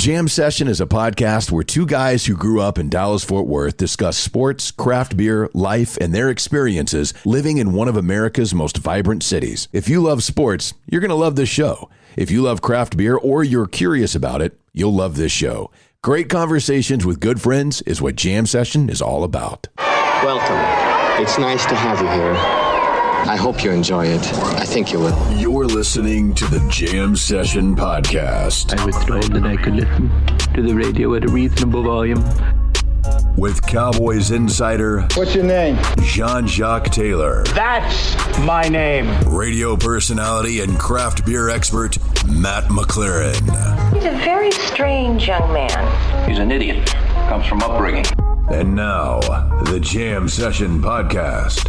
Jam Session is a podcast where two guys who grew up in Dallas-Fort Worth discuss sports, craft beer, life, and their experiences living in one of America's most vibrant cities. If you love sports, you're going to love this show. If you love craft beer or you're curious about it, you'll love this show. Great conversations with good friends is what Jam Session is all about. Welcome. It's nice to have you here. I hope you enjoy it. I think you will. You're listening to the Jam Session Podcast. I was told that I could listen to the radio at a reasonable volume. With Cowboys insider... What's your name? Jean-Jacques Taylor. That's my name. Radio personality and craft beer expert, Matt McLaren. He's a very strange young man. He's an idiot. Comes from upbringing. And now, the Jam Session Podcast.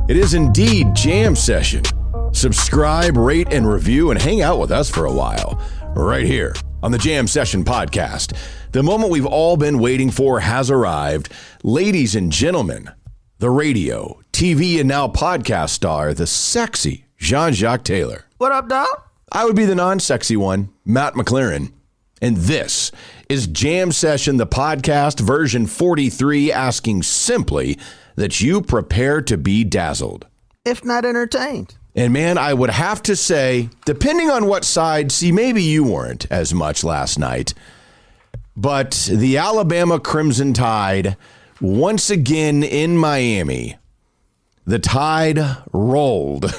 It is indeed Jam Session. Subscribe, rate, and review, and hang out with us for a while. Right here on the Jam Session Podcast. The moment we've all been waiting for has arrived. Ladies and gentlemen, the radio, TV, and now podcast star, the sexy Jean-Jacques Taylor. What up, dog? I would be the non-sexy one, Matt McLaren. And this is Jam Session, the podcast version 43, asking simply that you prepare to be dazzled. If not entertained. And man, I would have to say, depending on what side, see, maybe you weren't as much last night, but the Alabama Crimson Tide, once again in Miami, the Tide rolled.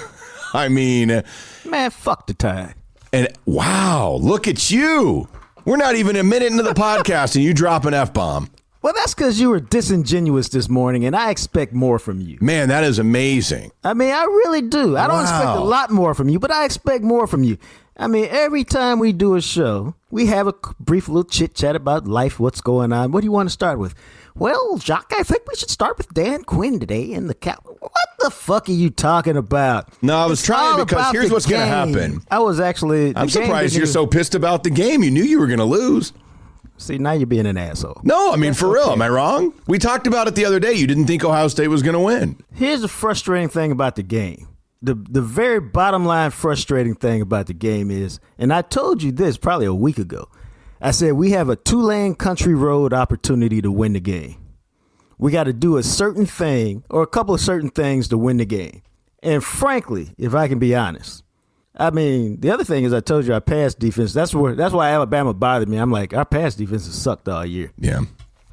I mean... Man, fuck the Tide. And wow, look at you. We're not even a minute into the podcast and you drop an F-bomb. Well, that's because you were disingenuous this morning, and I expect more from you. Man, that is amazing. I mean, I really do. I don't expect a lot more from you, but I expect more from you. I mean, every time we do a show, we have a brief little chit-chat about life, what's going on. What do you want to start with? Well, Jacques, I think we should start with Dan Quinn today in the Cowboys. What the fuck are you talking about? No, I was trying because here's what's going to happen. I was actually... I'm surprised you're so pissed about the game. You knew you were going to lose. See, now you're being an asshole. No, I mean, for real. Am I wrong? We talked about it the other day. You didn't think Ohio State was going to win. Here's the frustrating thing about the game. The very bottom line frustrating thing about the game is, and I told you this probably a week ago, I said we have a 2-lane country road opportunity to win the game. We got to do a certain thing or a couple of certain things to win the game. And frankly, if I can be honest, I mean, the other thing is I told you our pass defense, that's why Alabama bothered me. I'm like, our pass defense has sucked all year. Yeah.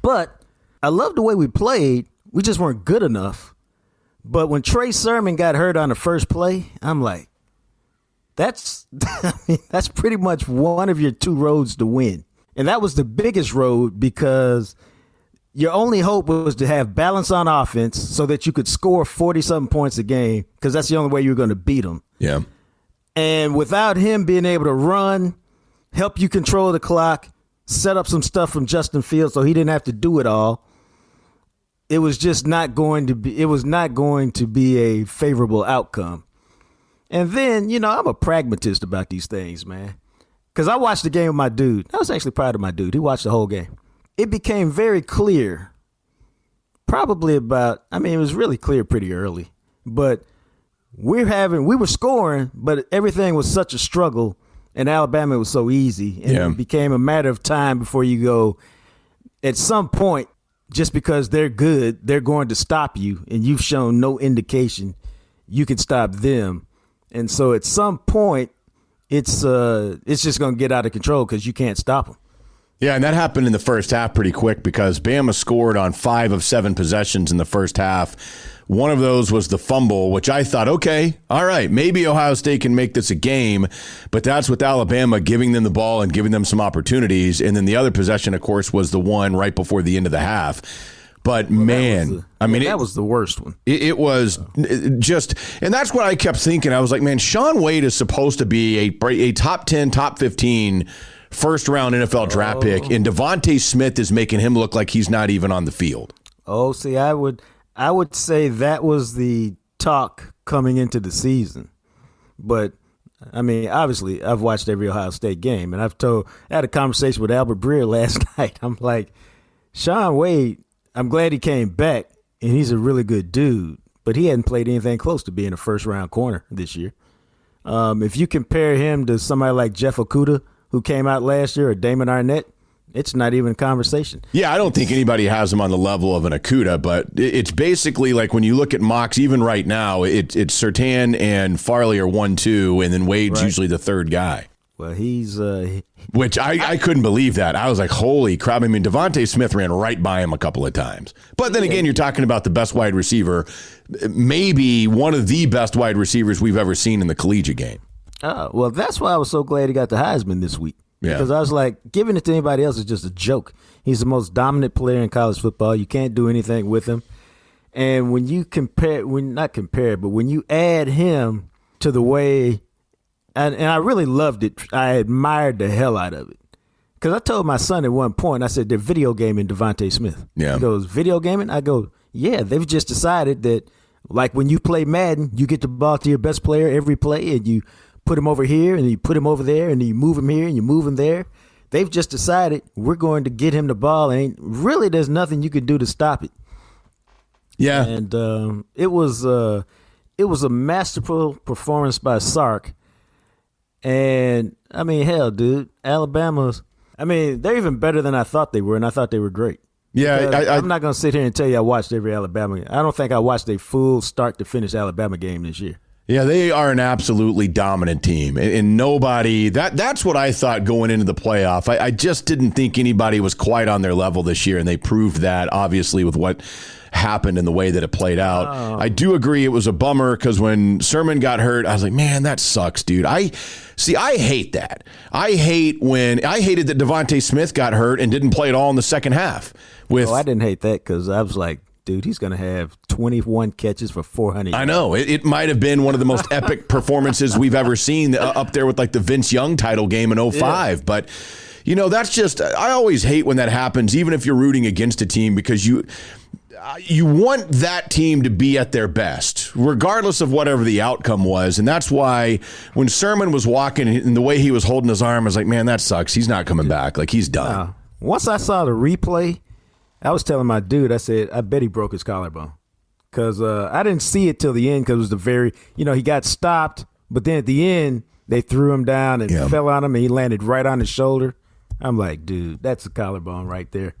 But I love the way we played. We just weren't good enough. But when Trey Sermon got hurt on the first play, I'm like, that's pretty much one of your two roads to win. And that was the biggest road because your only hope was to have balance on offense so that you could score 40-something points a game because that's the only way you were going to beat them. Yeah. And without him being able to run, help you control the clock, set up some stuff from Justin Fields so he didn't have to do it all, it was just not going to be a favorable outcome. And then, you know, I'm a pragmatist about these things, man. Because I watched the game with my dude. I was actually proud of my dude. He watched the whole game. It became very clear, it was really clear pretty early, but we were scoring, but everything was such a struggle, and Alabama was so easy, and It became a matter of time before you go, at some point, just because they're good, they're going to stop you, and you've shown no indication you can stop them. And so at some point, it's just going to get out of control because you can't stop them. Yeah, and that happened in the first half pretty quick because Bama scored on 5 of 7 possessions in the first half. One of those was the fumble, which I thought, okay, all right, maybe Ohio State can make this a game, but that's with Alabama giving them the ball and giving them some opportunities. And then the other possession, of course, was the one right before the end of the half. But that was the worst one. It was just, and that's what I kept thinking. I was like, man, Shaun Wade is supposed to be a top 10, top 15 first-round NFL draft pick, and Devontae Smith is making him look like he's not even on the field. Oh, see, I would say that was the talk coming into the season. But, I mean, obviously, I've watched every Ohio State game, and I had a conversation with Albert Breer last night. I'm like, Shaun Wade, I'm glad he came back, and he's a really good dude, but he hadn't played anything close to being a first-round corner this year. If you compare him to somebody like Jeff Okudah, who came out last year, or Damon Arnett, It's not even a conversation. Yeah, I don't think anybody has him on the level of an Okudah, but it's basically like when you look at mocks, even right now, it's Surtain and Farley are 1-2, and then Wade's usually the third guy. Well, he's which I couldn't believe that. I was like, holy crap. I mean, Devontae Smith ran right by him a couple of times. But then again, you're talking about the best wide receiver, maybe one of the best wide receivers we've ever seen in the collegiate game. Well, that's why I was so glad he got the Heisman this week. Yeah. Because I was like, giving it to anybody else is just a joke. He's the most dominant player in college football. You can't do anything with him. And when you when you add him to the way, and I really loved it, I admired the hell out of it. Because I told my son at one point, I said, they're video gaming Devontae Smith. Yeah. He goes, video gaming? I go, yeah, they've just decided that, like when you play Madden, you get the ball to your best player every play, and you put him over here, and you put him over there, and then you move him here, and you move him there. They've just decided we're going to get him the ball, and really there's nothing you can do to stop it. Yeah. And it was a masterful performance by Sark. And, I mean, hell, dude, Alabama's, I mean, they're even better than I thought they were, and I thought they were great. Yeah, I'm not going to sit here and tell you I watched every Alabama game. I don't think I watched a full start-to-finish Alabama game this year. Yeah, they are an absolutely dominant team, and nobody. That's what I thought going into the playoff. I just didn't think anybody was quite on their level this year, and they proved that obviously with what happened and the way that it played out. Oh. I do agree it was a bummer because when Sermon got hurt, I was like, man, that sucks, dude. I hate that. I hated that Devontae Smith got hurt and didn't play at all in the second half. I didn't hate that because I was like, dude, he's going to have 21 catches for 400 yards. I know. It might have been one of the most epic performances we've ever seen, up there with like the Vince Young title game in 2005. Yeah. But, you know, that's just, I always hate when that happens, even if you're rooting against a team, because you want that team to be at their best, regardless of whatever the outcome was. And that's why when Sermon was walking and the way he was holding his arm, I was like, man, that sucks. He's not coming back. Like, he's done. Once I saw the replay, I was telling my dude, I said, I bet he broke his collarbone. Because I didn't see it till the end because it was he got stopped. But then at the end, they threw him down and fell on him, and he landed right on his shoulder. I'm like, dude, that's a collarbone right there.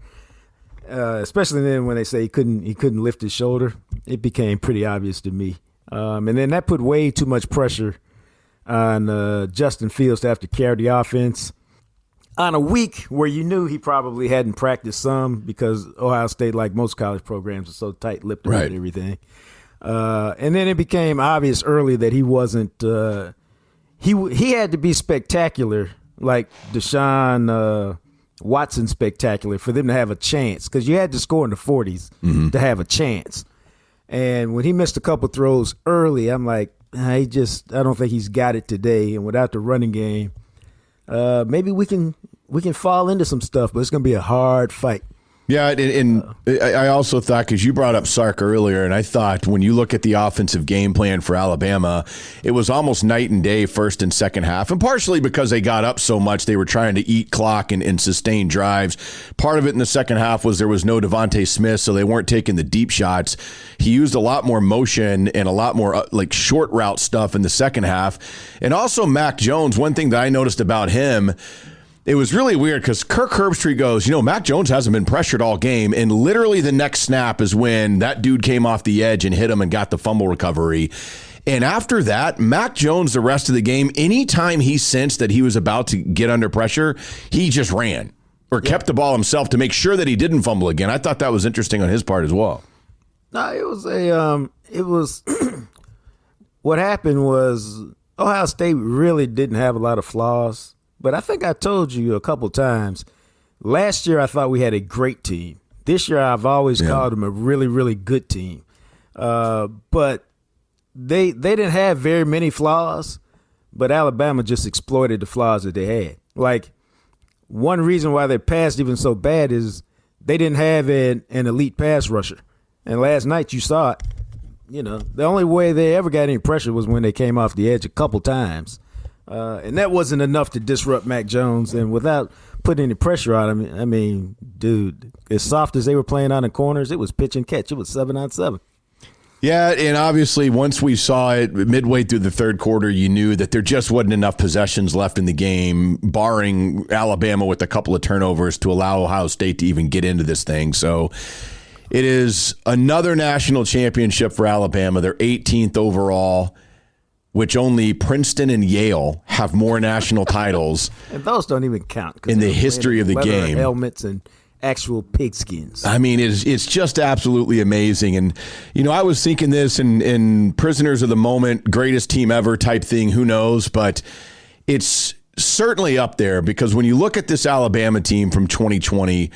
Especially then when they say he couldn't lift his shoulder. It became pretty obvious to me. And then that put way too much pressure on Justin Fields to have to carry the offense on a week where you knew he probably hadn't practiced some because Ohio State, like most college programs, are so tight-lipped about everything. And then it became obvious early that he wasn't he had to be spectacular, like Deshaun Watson spectacular, for them to have a chance, because you had to score in the 40s to have a chance. And when he missed a couple throws early, I'm like, I don't think he's got it today. And without the running game, maybe we can fall into some stuff, but it's going to be a hard fight. Yeah, and I also thought, because you brought up Sark earlier, and I thought when you look at the offensive game plan for Alabama, it was almost night and day first and second half, and partially because they got up so much, they were trying to eat clock and sustain drives. Part of it in the second half was there was no Devontae Smith, so they weren't taking the deep shots. He used a lot more motion and a lot more like short route stuff in the second half. And also Mac Jones, one thing that I noticed about him, it was really weird because Kirk Herbstreit goes, Mac Jones hasn't been pressured all game. And literally the next snap is when that dude came off the edge and hit him and got the fumble recovery. And after that, Mac Jones, the rest of the game, anytime he sensed that he was about to get under pressure, he just ran or kept the ball himself to make sure that he didn't fumble again. I thought that was interesting on his part as well. No, it was what happened was Ohio State really didn't have a lot of flaws. But I think I told you a couple times, last year I thought we had a great team. This year I've always called them a really, really good team. But they didn't have very many flaws, but Alabama just exploited the flaws that they had. Like, one reason why their pass even so bad is they didn't have an elite pass rusher. And last night you saw it. The only way they ever got any pressure was when they came off the edge a couple times. And that wasn't enough to disrupt Mac Jones. And without putting any pressure on him, I mean, dude, as soft as they were playing on the corners, it was pitch and catch. It was 7-on-7. Yeah, and obviously once we saw it midway through the third quarter, you knew that there just wasn't enough possessions left in the game, barring Alabama with a couple of turnovers to allow Ohio State to even get into this thing. So it is another national championship for Alabama. They're 18th overall, which only Princeton and Yale have more national titles. And those don't even count in the history of the game. Helmets and actual pigskins. I mean, it's just absolutely amazing. And, you know, I was thinking this in prisoners of the moment, greatest team ever type thing, who knows? But it's certainly up there because when you look at this Alabama team from 2020,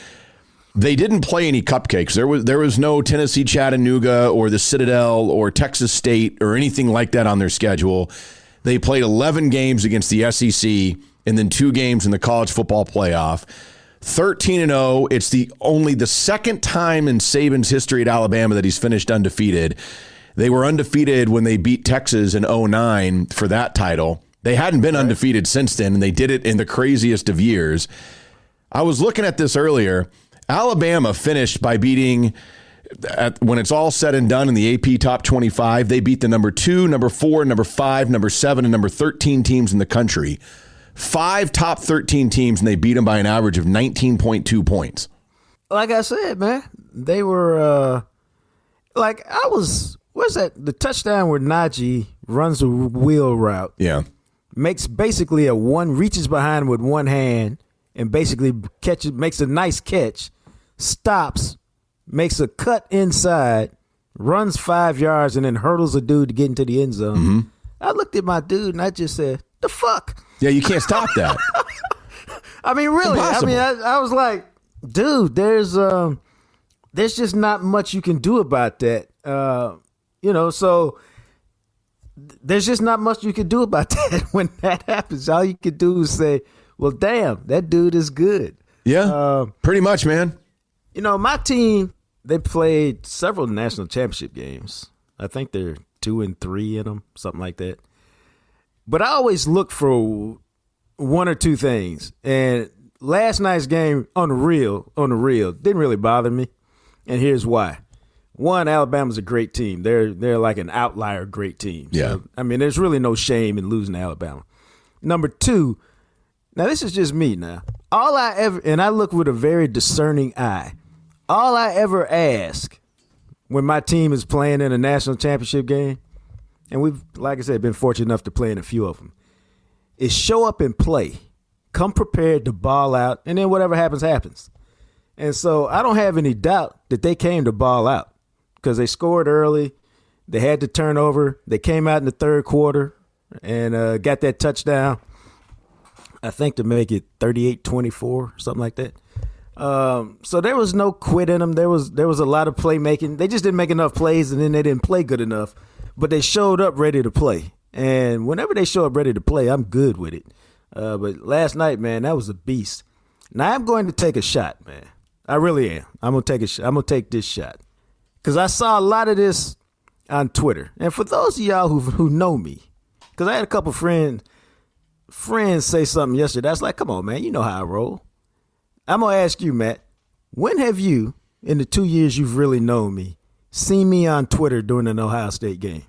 they didn't play any cupcakes. There was no Tennessee Chattanooga or the Citadel or Texas State or anything like that on their schedule. They played 11 games against the SEC and then 2 games in the college football playoff. 13-0. It's only the second time in Saban's history at Alabama that he's finished undefeated. They were undefeated when they beat Texas in 2009 for that title. They hadn't been undefeated since then, and they did it in the craziest of years. I was looking at this earlier. Alabama finished by beating, when it's all said and done in the AP Top 25, they beat the number 2, number 4, number 5, number 7, and number 13 teams in the country. 5 top 13 teams, and they beat them by an average of 19.2 points. Like I said, man, they were where's that? The touchdown where Najee runs a wheel route. Yeah. Makes basically reaches behind with one hand and basically makes a nice catch, stops, makes a cut inside, runs 5 yards, and then hurdles a dude to get into the end zone. Mm-hmm. I looked at my dude and I just said, the fuck? Yeah, you can't stop that. I mean, really. Impossible. I mean, I was like, dude, there's just not much you can do about that. So there's just not much you can do about that when that happens. All you can do is say, well, damn, that dude is good. Yeah, pretty much, man. You know, my team, they played several national championship games. I think they're 2 and 3 in them, something like that. But I always look for one or two things. And last night's game on the real didn't really bother me. And here's why. One, Alabama's a great team. They're like an outlier great team. Yeah. So, I mean, there's really no shame in losing to Alabama. Number 2, now this is just me now. And I look with a very discerning eye. All I ever ask when my team is playing in a national championship game, and we've, like I said, been fortunate enough to play in a few of them, is show up and play. Come prepared to ball out, and then whatever happens, happens. And so I don't have any doubt that they came to ball out because they scored early. They had the turnover. They came out in the third quarter and got that touchdown, I think, to make it 38-24, something like that. So there was no quit in them. There was a lot of playmaking. They just didn't make enough plays, and then they didn't play good enough. But they showed up ready to play. And whenever they show up ready to play, I'm good with it. But last night, man, that was a beast. Now I'm going to take a shot, man. I really am. I'm going to take this shot. Because I saw a lot of this on Twitter. And for those of y'all who know me, because I had a couple friends say something yesterday. I was like, come on, man, you know how I roll. I'm going to ask you, Matt, when have you, in the 2 years you've really known me, seen me on Twitter during an Ohio State game?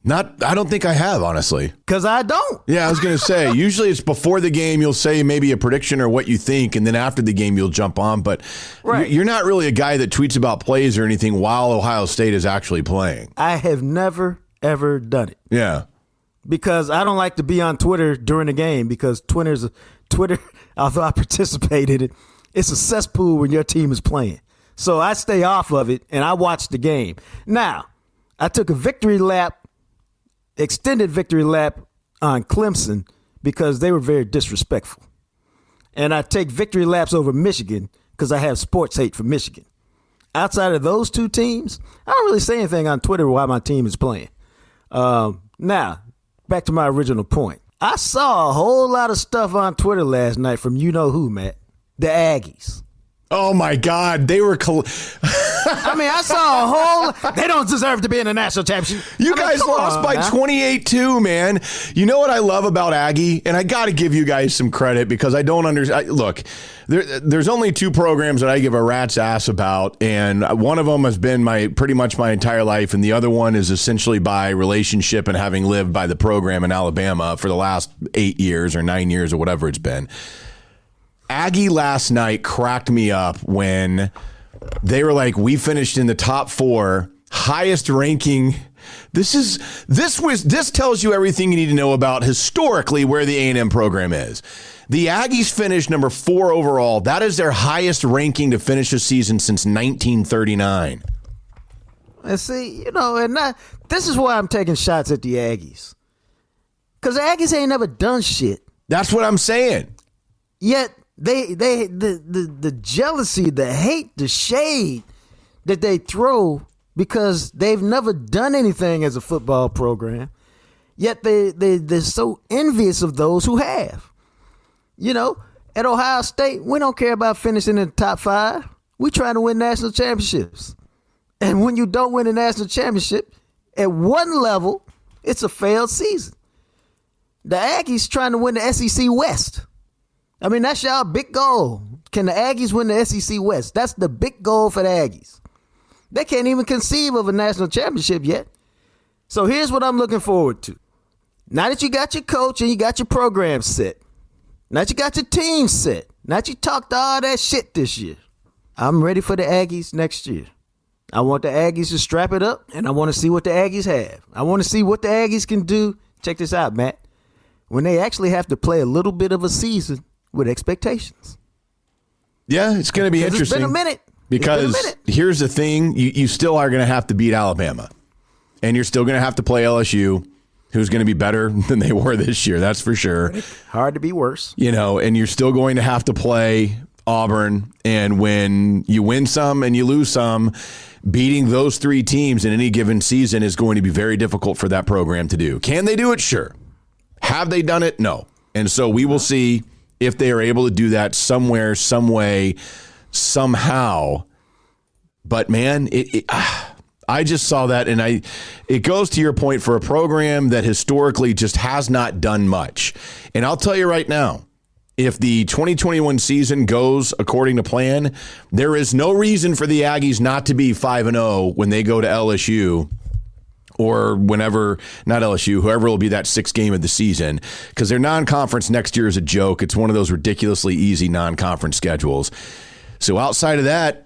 I don't think I have, honestly. Because I don't. Yeah, I was going to say, usually it's before the game, you'll say maybe a prediction or what you think, and then after the game, you'll jump on. But you're not really a guy that tweets about plays or anything while Ohio State is actually playing. I have never, ever done it. Yeah. Because I don't like to be on Twitter during the game because Twitter, although I participated in it, it's a cesspool when your team is playing. So I stay off of it, and I watch the game. Now, I took a extended victory lap on Clemson because they were very disrespectful. And I take victory laps over Michigan because I have sports hate for Michigan. Outside of those two teams, I don't really say anything on Twitter while my team is playing. Now, back to my original point. I saw a whole lot of stuff on Twitter last night from you-know-who, Matt. The Aggies. Oh, my God. They were I mean, I saw a whole. They don't deserve to be in the national championship. You guys lost by 28-2, man. You know what I love about Aggie? And I got to give you guys some credit because I don't understand. Look, there's only two programs that I give a rat's ass about, and one of them has been pretty much my entire life, and the other one is essentially by relationship and having lived by the program in Alabama for the last 8 years or 9 years or whatever it's been. Aggie last night cracked me up when they were like, we finished in the top 4, highest ranking. This tells you everything you need to know about historically where the A&M program is. The Aggies finished number 4 overall. That is their highest ranking to finish a season since 1939. And see, this is why I'm taking shots at the Aggies. Because the Aggies ain't never done shit. That's what I'm saying. Yet, the jealousy, the hate, the shade that they throw because they've never done anything as a football program. Yet they're so envious of those who have. At Ohio State, we don't care about finishing in the top 5. We trying to win national championships. And when you don't win a national championship, at one level, it's a failed season. The Aggies trying to win the SEC West. I mean, that's y'all big goal. Can the Aggies win the SEC West? That's the big goal for the Aggies. They can't even conceive of a national championship yet. So here's what I'm looking forward to. Now that you got your coach and you got your program set, now that you got your team set, now that you talked all that shit this year, I'm ready for the Aggies next year. I want the Aggies to strap it up, and I want to see what the Aggies have. I want to see what the Aggies can do. Check this out, Matt. When they actually have to play a little bit of a season with expectations. Yeah, it's going to be interesting. It's been a minute. Because here's the thing. You still are going to have to beat Alabama. And you're still going to have to play LSU, who's going to be better than they were this year. That's for sure. Hard to be worse. And you're still going to have to play Auburn. And when you win some and you lose some, beating those 3 teams in any given season is going to be very difficult for that program to do. Can they do it? Sure. Have they done it? No. And so we will see if they are able to do that somewhere, some way, somehow. But man, I just saw that, and it goes to your point for a program that historically just has not done much. And I'll tell you right now, if the 2021 season goes according to plan, there is no reason for the Aggies not to be 5-0 when they go to LSU. Or whenever, not LSU, whoever will be that 6th game of the season, because their non-conference next year is a joke. It's one of those ridiculously easy non-conference schedules. So outside of that,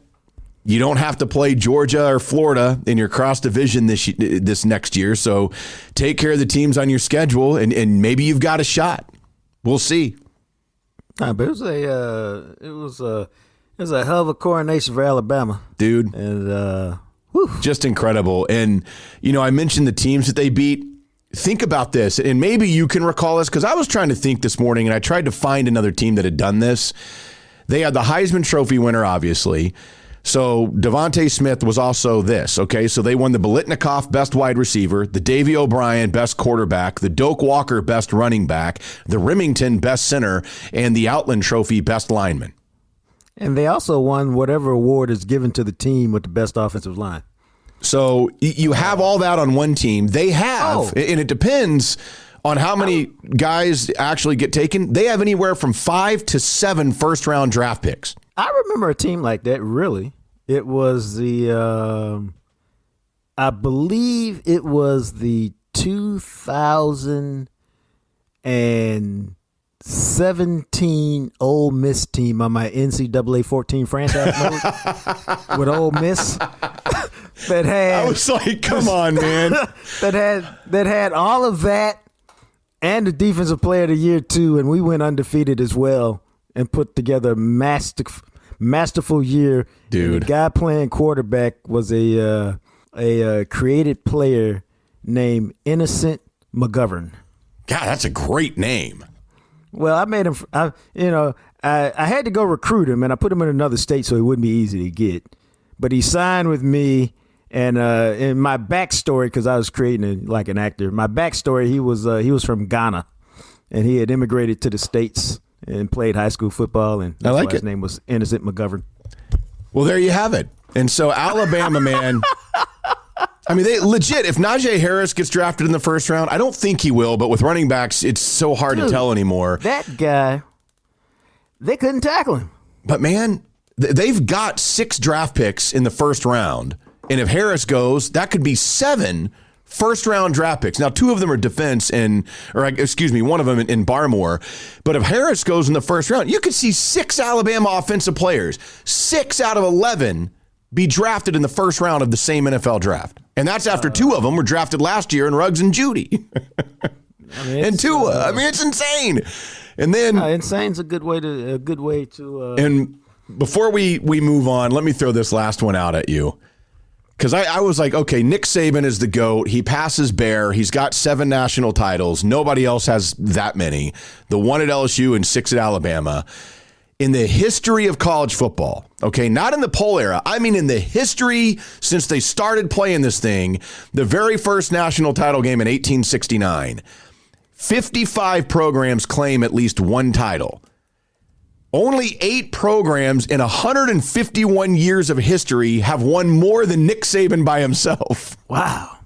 you don't have to play Georgia or Florida in your cross division this next year. So take care of the teams on your schedule, and maybe you've got a shot. We'll see. But it was a hell of a coronation for Alabama, dude, and. Just incredible. And, I mentioned the teams that they beat. Think about this, and maybe you can recall this, because I was trying to think this morning, and I tried to find another team that had done this. They had the Heisman Trophy winner, obviously. So Devontae Smith was also this, okay? So they won the Biletnikoff Best Wide Receiver, the Davey O'Brien Best Quarterback, the Doak Walker Best Running Back, the Remington Best Center, and the Outland Trophy Best Lineman. And they also won whatever award is given to the team with the best offensive line. So you have all that on one team. They have, and it depends on how many guys actually get taken. They have anywhere from 5 to 7 first-round draft picks. I remember a team like that, really. It was I believe it was the 2017 Ole Miss team on my NCAA 14 franchise mode with Ole Miss that had. I was like, come on, man. that had all of that and the defensive player of the year too, and we went undefeated as well and put together a masterful year. Dude, and the guy playing quarterback was a created player named Innocent McGovern. God, that's a great name. Well, I made him. I had to go recruit him, and I put him in another state so he wouldn't be easy to get. But he signed with me, and in my backstory, because I was creating like an actor. My backstory: he was from Ghana, and he had immigrated to the States and played high school football, and that's why his name was Innocent McGovern. Well, there you have it. And so Alabama, man, I mean, they legit, if Najee Harris gets drafted in the first round, I don't think he will, but with running backs, it's so hard to tell anymore. That guy, they couldn't tackle him. But, man, they've got 6 draft picks in the first round. And if Harris goes, that could be 7 first-round draft picks. Now, 2 of them are defense one of them in Barmore. But if Harris goes in the first round, you could see 6 Alabama offensive players, 6 out of 11, be drafted in the first round of the same NFL draft. And that's after 2 of them were drafted last year in Ruggs and Judy. And Tua. It's insane. And then insane's a good way to. And before we move on, let me throw this last one out at you. Because I was like, okay, Nick Saban is the GOAT. He passes Bear. He's got 7 national titles. Nobody else has that many. The 1 at LSU and 6 at Alabama. In the history of college football, okay, not in the poll era, I mean in the history since they started playing this thing, the very first national title game in 1869, 55 programs claim at least 1 title. Only 8 programs in 151 years of history have won more than Nick Saban by himself. Wow.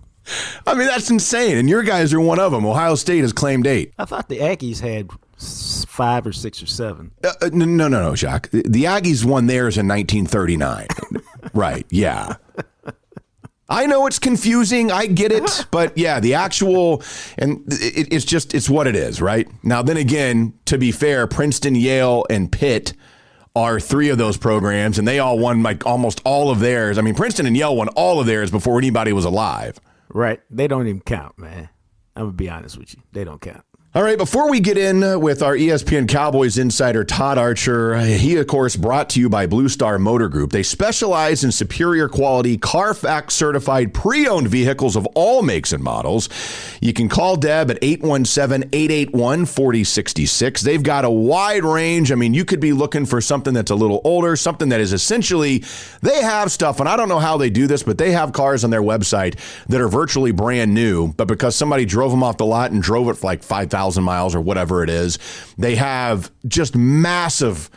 I mean, that's insane. And your guys are one of them. Ohio State has claimed 8. I thought the Aggies had 5 or 6 or 7. No, Jacques. The Aggies won theirs in 1939. Right, yeah. I know it's confusing. I get it. But yeah, the actual, and it's what it is, right? Now, then again, to be fair, Princeton, Yale, and Pitt are 3 of those programs, and they all won like almost all of theirs. I mean, Princeton and Yale won all of theirs before anybody was alive. Right. They don't even count, man. I'm going to be honest with you. They don't count. All right, before we get in with our ESPN Cowboys insider, Todd Archer, he, of course, brought to you by Blue Star Motor Group. They specialize in superior quality, Carfax-certified pre-owned vehicles of all makes and models. You can call Deb at 817-881-4066. They've got a wide range. I mean, you could be looking for something that's a little older, something that is essentially, they have stuff, and I don't know how they do this, but they have cars on their website that are virtually brand new, but because somebody drove them off the lot and drove it for like 5,000 miles or whatever it is, they have just massive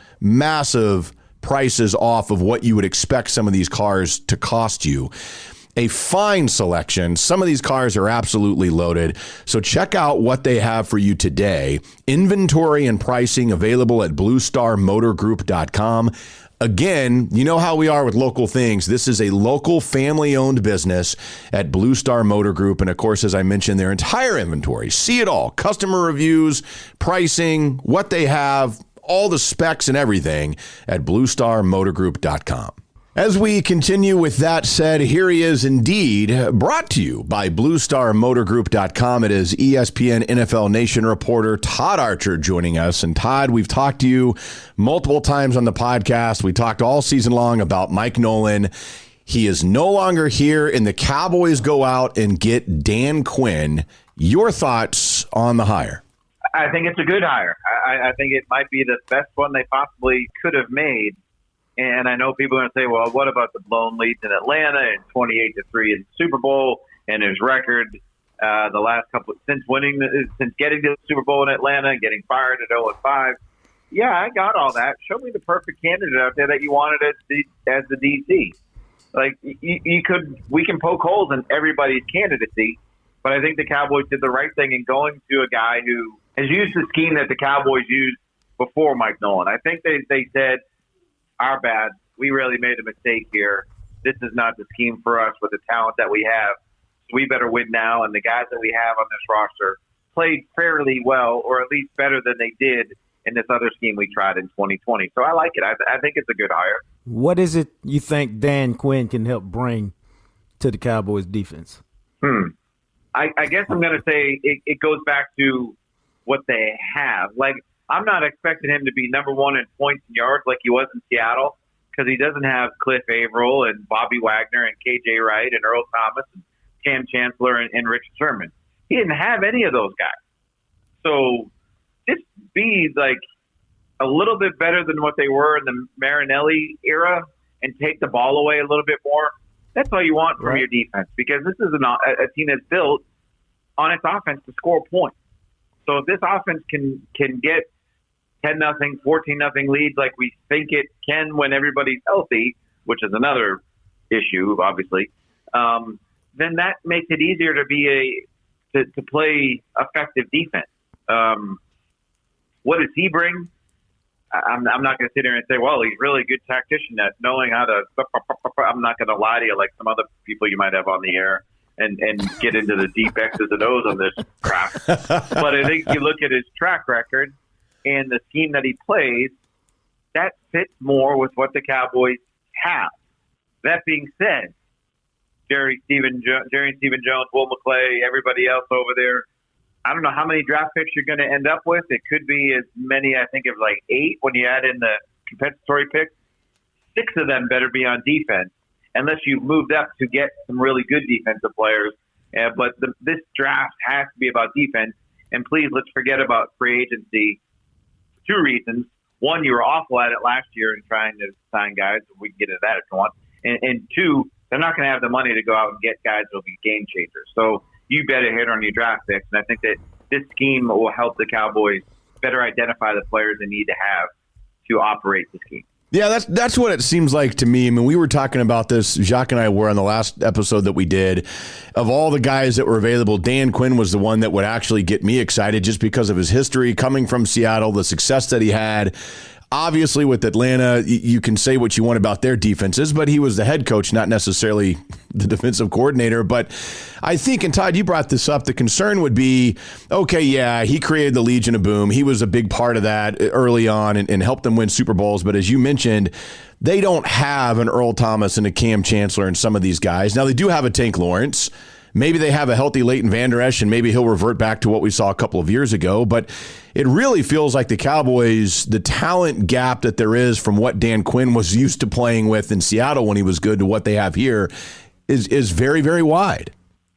prices off of what you would expect some of these cars to cost you. A fine selection. Some of these cars are absolutely loaded. So check out what they have for you today. Inventory and pricing available at bluestarmotorgroup.com. Again, you know how we are with local things. This is a local family-owned business at Blue Star Motor Group. And, of course, as I mentioned, their entire inventory. See it all. Customer reviews, pricing, what they have, all the specs and everything at bluestarmotorgroup.com. As we continue with that said, here he is indeed, brought to you by BlueStarMotorGroup.com. It is ESPN NFL Nation reporter Todd Archer joining us. And Todd, we've talked to you multiple times on the podcast. We talked all season long about Mike Nolan. He is no longer here, and the Cowboys go out and get Dan Quinn. Your thoughts on the hire? I think it's a good hire. I think it might be the best one they possibly could have made. And I know people are going to say, well, what about the blown leads in Atlanta and 28-3 in the Super Bowl and his record the last couple since getting to the Super Bowl in Atlanta and getting fired at 0-5. Yeah, I got all that. Show me the perfect candidate out there that you wanted as the DC. Like we can poke holes in everybody's candidacy, but I think the Cowboys did the right thing in going to a guy who has used the scheme that the Cowboys used before Mike Nolan. I think they said, our bad. We really made a mistake here. This is not the scheme for us with the talent that we have. So we better win now. And the guys that we have on this roster played fairly well, or at least better than they did in this other scheme we tried in 2020. So I like it. I think it's a good hire. What is it you think Dan Quinn can help bring to the Cowboys defense? I guess I'm going to say it goes back to what they have. Like, I'm not expecting him to be number 1 in points and yards like he was in Seattle, because he doesn't have Cliff Averill and Bobby Wagner and KJ Wright and Earl Thomas and Cam Chancellor and Rich Sherman. He didn't have any of those guys. So just be like a little bit better than what they were in the Marinelli era and take the ball away a little bit more. That's all you want from your defense, because this is a team that's built on its offense to score points. So if this offense can get 10-0, 14-0 leads like we think it can when everybody's healthy, which is another issue, obviously, then that makes it easier to play effective defense. What does he bring? I'm not going to sit here and say, well, he's really a good tactician at knowing how to. I'm not going to lie to you like some other people you might have on the air and get into the deep X's and O's on this crap. But I think you look at his track record and the scheme that he plays, that fits more with what the Cowboys have. That being said, Jerry Stephen Jones, Will McClay, everybody else over there, I don't know how many draft picks you're going to end up with. It could be as many, I think, of like 8 when you add in the compensatory picks. 6 of them better be on defense, unless you've moved up to get some really good defensive players. But this draft has to be about defense. And please, let's forget about free agency for 2 reasons. One, you were awful at it last year in trying to sign guys. We can get into that if you want. And 2, they're not going to have the money to go out and get guys that will be game changers. So you better hit on your draft picks. And I think that this scheme will help the Cowboys better identify the players they need to have to operate the scheme. Yeah, that's what it seems like to me. I mean, we were talking about this, Jacques and I were on the last episode that we did. Of all the guys that were available, Dan Quinn was the one that would actually get me excited just because of his history coming from Seattle, the success that he had. Obviously, with Atlanta, you can say what you want about their defenses, but he was the head coach, not necessarily the defensive coordinator. But I think, and Todd, you brought this up, the concern would be, okay, yeah, he created the Legion of Boom. He was a big part of that early on and helped them win Super Bowls. But as you mentioned, they don't have an Earl Thomas and a Cam Chancellor and some of these guys. Now, they do have a Tank Lawrence. Maybe they have a healthy Leighton Vander Esch, and maybe he'll revert back to what we saw a couple of years ago. But it really feels like the Cowboys, the talent gap that there is from what Dan Quinn was used to playing with in Seattle when he was good to what they have here is very, very wide.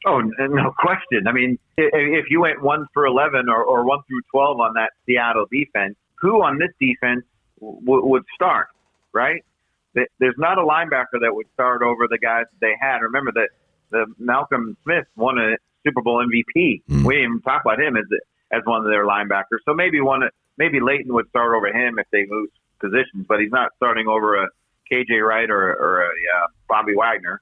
Oh, no question. I mean, if you went 1 for 11 or 1 through 12 on that Seattle defense, who on this defense would start, right? There's not a linebacker that would start over the guys that they had. Remember that the Malcolm Smith won a Super Bowl MVP. We didn't even talk about him as one of their linebackers. So maybe Leighton would start over him if they move positions, but he's not starting over a KJ Wright or a Bobby Wagner.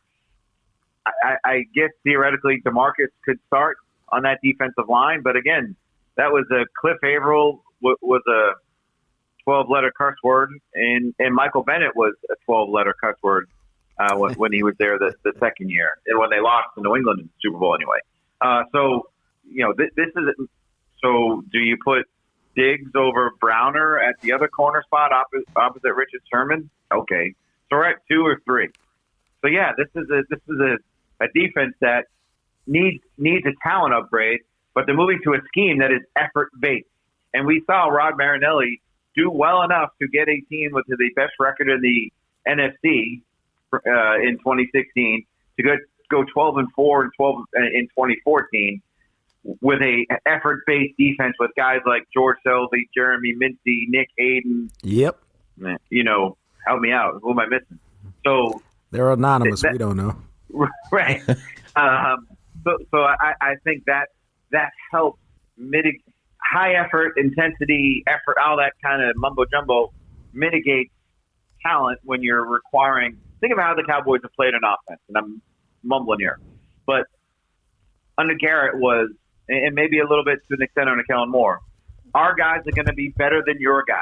I guess theoretically DeMarcus could start on that defensive line, but again, that was a Cliff Averill was a 12-letter cuss word, and Michael Bennett was a 12-letter cuss word when he was there the second year, and when they lost to New England in the Super Bowl anyway. So, this is – so do you put Diggs over Browner at the other corner spot opposite Richard Sherman? Okay. So we're at 2 or 3. So, yeah, this is a defense that needs a talent upgrade, but they're moving to a scheme that is effort-based. And we saw Rod Marinelli do well enough to get a team with the best record in the NFC in 2016 to go 12-4 and 12 in 2014 with a effort-based defense with guys like George Selby, Jeremy Mincy, Nick Hayden. Yep. Help me out. Who am I missing? So they're anonymous. We don't know. Right. So I think that helps mitigate high effort, intensity, effort, all that kind of mumbo jumbo mitigates talent when you're requiring. Think of how the Cowboys have played an offense, and I'm mumbling here, but under Garrett was, and maybe a little bit to an extent under Kellen Moore, our guys are going to be better than your guys.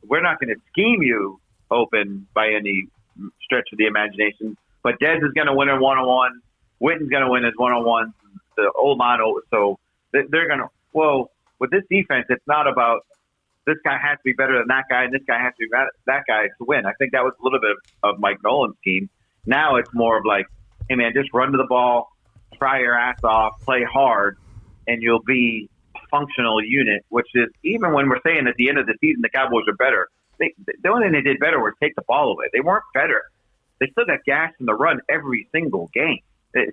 We're not going to scheme you open by any stretch of the imagination, but Dez is going to win a one-on-one. Witten's going to win his one-on-one. The old model, so they're going to. Well, with this defense, it's not about this guy has to be better than that guy, and this guy has to be that guy to win. I think that was a little bit of Mike Nolan's scheme. Now it's more of like, hey, man, just run to the ball, try your ass off, play hard, and you'll be a functional unit, which is, even when we're saying at the end of the season the Cowboys are better, the only thing they did better was take the ball away. They weren't better. They still got gashed in the run every single game.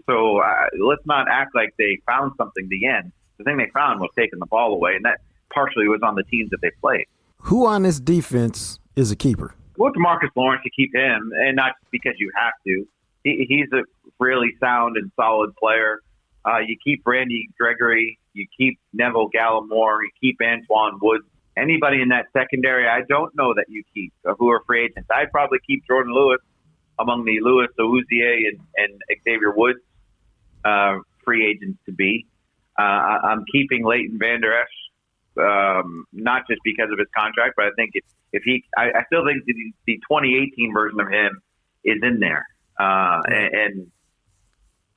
So let's not act like they found something at the end. The thing they found was taking the ball away, and that partially was on the teams that they played. Who on this defense is a keeper? Well, DeMarcus Lawrence, you keep him, and not just because you have to. He's a really sound and solid player. You keep Randy Gregory. You keep Neville Gallimore. You keep Antoine Woods. Anybody in that secondary, I don't know that you keep who are free agents. I'd probably keep Jordan Lewis among the Louis Ouzieff and Xavier Woods free agents to be. I'm keeping Leighton Vander Esch, not just because of his contract, but I think I still think the 2018 version of him is in there, and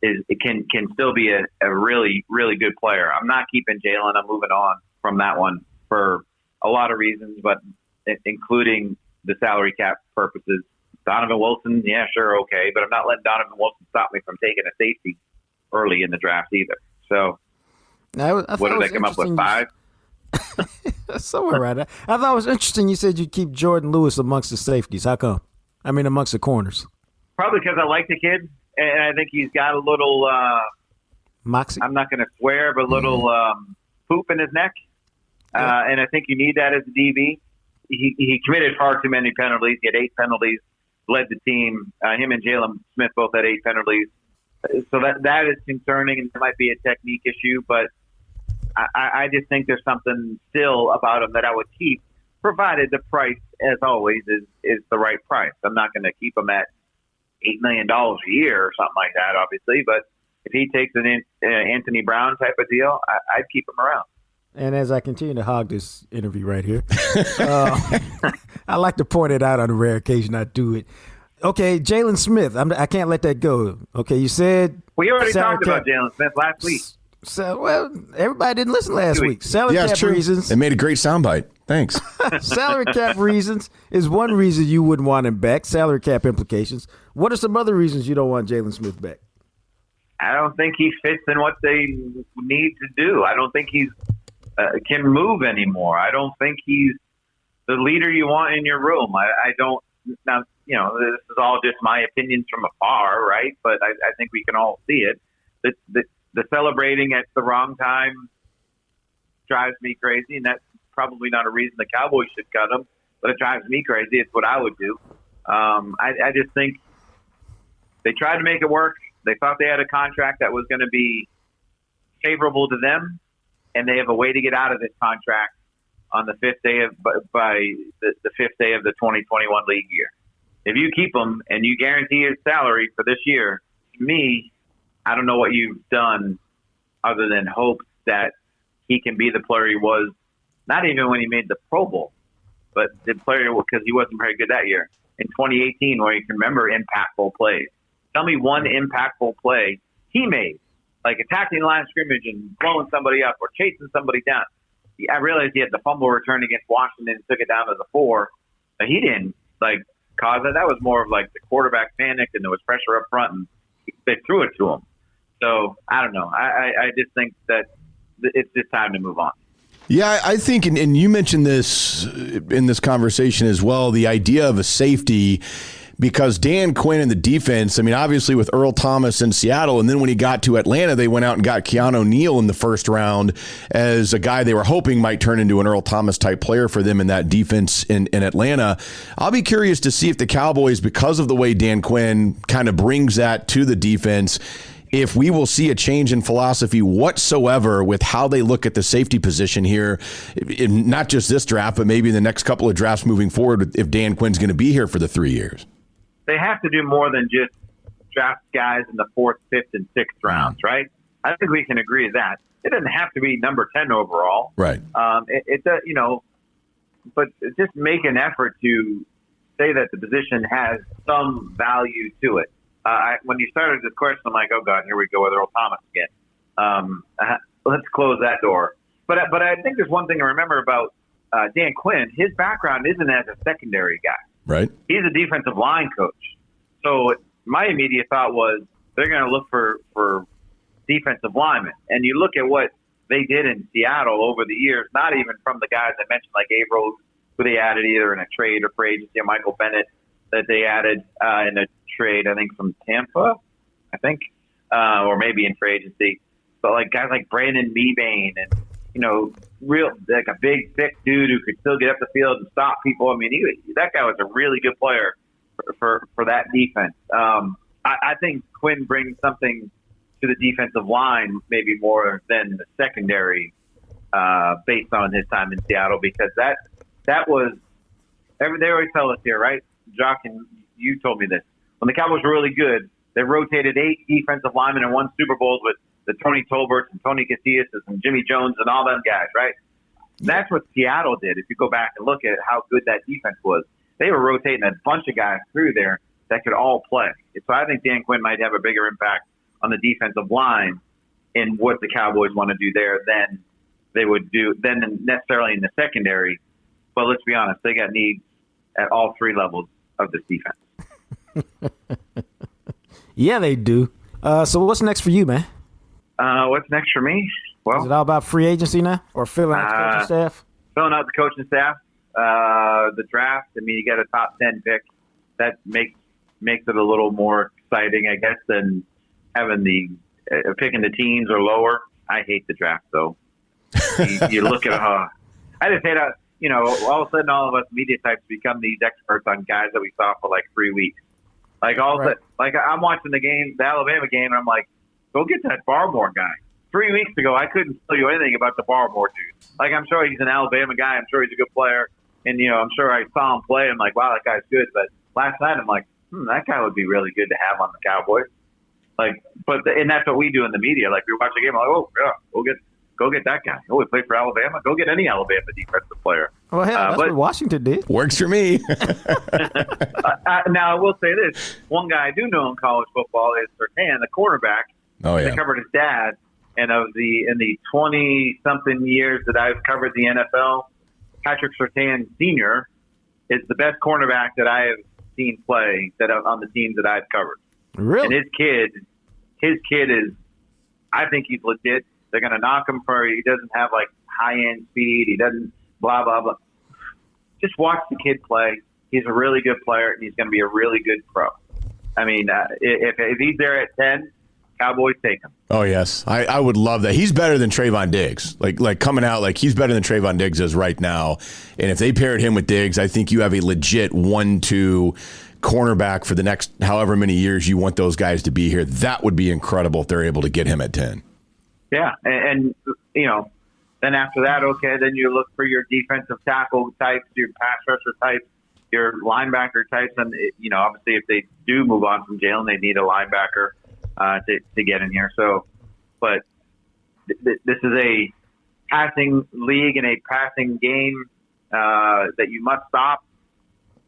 it can still be a really, really good player. I'm not keeping Jalen. I'm moving on from that one for a lot of reasons, but including the salary cap purposes. Donovan Wilson, yeah, sure, okay, but I'm not letting Donovan Wilson stop me from taking a safety early in the draft either. So, what did I come up with, 5? Somewhere right. I thought it was interesting you said you'd keep Jordan Lewis amongst the safeties. How come? I mean, amongst the corners. Probably because I like the kid, and I think he's got a little moxie. I'm not going to swear, but a little poop in his neck. Yeah. And I think you need that as a DB. He committed far too many penalties. He had 8 penalties, led the team. Him and Jalen Smith both had 8 penalties. So that is concerning, and it might be a technique issue, but I just think there's something still about him that I would keep, provided the price, as always, is the right price. I'm not going to keep him at $8 million a year or something like that, obviously, but if he takes an Anthony Brown type of deal, I'd keep him around. And as I continue to hog this interview right here, I like to point it out on a rare occasion I do it. Okay, Jalen Smith, I can't let that go. Okay, you said we already talked about Jalen Smith last week. So, well, everybody didn't listen last week. Salary cap reasons. It made a great soundbite. Thanks. Salary cap reasons is one reason you wouldn't want him back. Salary cap implications. What are some other reasons you don't want Jalen Smith back? I don't think he fits in what they need to do. I don't think he's can move anymore. I don't think he's the leader you want in your room. I don't. Now, this is all just my opinions from afar, right? But I think we can all see it. The celebrating at the wrong time drives me crazy, and that's probably not a reason the Cowboys should cut him, but it drives me crazy. It's what I would do. I just think they tried to make it work. They thought they had a contract that was going to be favorable to them, and they have a way to get out of this contract on the 5th day of the 5th day of the 2021 league year. If you keep him and you guarantee his salary for this year, to me, I don't know what you've done other than hope that he can be the player he was, not even when he made the Pro Bowl, but the player because he wasn't very good that year. In 2018, where you can remember impactful plays. Tell me one impactful play he made, like attacking the line of scrimmage and blowing somebody up or chasing somebody down. I realized he had the fumble return against Washington and took it down to the 4, but he didn't cause that. That was more of the quarterback panic and there was pressure up front and they threw it to him. So I don't know. I just think that it's just time to move on. Yeah, I think, and you mentioned this in this conversation as well, the idea of a safety, because Dan Quinn and the defense, I mean, obviously with Earl Thomas in Seattle, and then when he got to Atlanta, they went out and got Keanu Neal in the first round as a guy they were hoping might turn into an Earl Thomas type player for them in that defense in Atlanta. I'll be curious to see if the Cowboys, because of the way Dan Quinn kind of brings that to the defense, if we will see a change in philosophy whatsoever with how they look at the safety position here, in not just this draft, but maybe in the next couple of drafts moving forward, if Dan Quinn's going to be here for the 3 years. They have to do more than just draft guys in the 4th, 5th, and 6th rounds, right? I think we can agree to that. It doesn't have to be number 10 overall. Right. It does, but just make an effort to say that the position has some value to it. When you started this question, I'm like, oh, God, here we go with Earl Thomas again. Let's close that door. But I think there's one thing to remember about Dan Quinn. His background isn't as a secondary guy. Right. He's a defensive line coach. So my immediate thought was they're going to look for defensive linemen. And you look at what they did in Seattle over the years, not even from the guys I mentioned, like Averill, who they added either in a trade or free agency, or Michael Bennett that they added in a trade, I think, from Tampa, or maybe in free agency. But guys like Brandon Mebane and, real a big, thick dude who could still get up the field and stop people. I mean, that guy was a really good player for that defense. I think Quinn brings something to the defensive line, maybe more than the secondary, based on his time in Seattle, because that was – they always tell us here, right? Jock, and you told me this. when the Cowboys were really good, they rotated 8 defensive linemen and won Super Bowls with the Tony Tolberts and Tony Casillas and Jimmy Jones and all them guys, right? That's what Seattle did. If you go back and look at how good that defense was, they were rotating a bunch of guys through there that could all play. So I think Dan Quinn might have a bigger impact on the defensive line in what the Cowboys want to do there than they would do than necessarily in the secondary. But let's be honest, they got needs at all 3 levels of this defense. Yeah, they do. So what's next for you, man? What's next for me? Well, is it all about free agency now, or filling out the coaching staff? Filling out the coaching staff, the draft. I mean, you got a top 10 pick. That makes it a little more exciting, I guess, than having the picking the teens or lower. I hate the draft, though. you look at I just hate how, all of a sudden all of us media types become these experts on guys that we saw for like 3 weeks. Like I'm watching the Alabama game, and I'm like, go get that Barmore guy. 3 weeks ago, I couldn't tell you anything about the Barmore dude. Like, I'm sure he's an Alabama guy. I'm sure he's a good player. And, I'm sure I saw him play. I'm like, wow, that guy's good. But last night, I'm like, that guy would be really good to have on the Cowboys. Like, and that's what we do in the media. Like, we watch a game, I'm like, oh, yeah, go get that guy. Oh, he played for Alabama. Go get any Alabama defensive player. Well, hell, that's what Washington did. Works for me. Now, I will say this. One guy I do know in college football is Surtain, the quarterback. Oh, yeah. I covered his dad. And in the 20-something years that I've covered the NFL, Patrick Surtain Sr. is the best cornerback that I have seen play on the teams that I've covered. Really? And his kid is, I think he's legit. They're going to knock him he doesn't have like high-end speed. He doesn't blah, blah, blah. Just watch the kid play. He's a really good player, and he's going to be a really good pro. I mean, if he's there at 10, Cowboys take him. Oh, yes. I would love that. He's better than Trayvon Diggs. Like coming out, like he's better than Trayvon Diggs is right now. And if they paired him with Diggs, I think you have a legit 1-2 cornerback for the next however many years you want those guys to be here. That would be incredible if they're able to get him at 10. Yeah. And then after that, okay, then you look for your defensive tackle types, your pass rusher types, your linebacker types. And, obviously if they do move on from Jalen, they need a linebacker to get in here. So, but this is a passing league and a passing game that you must stop.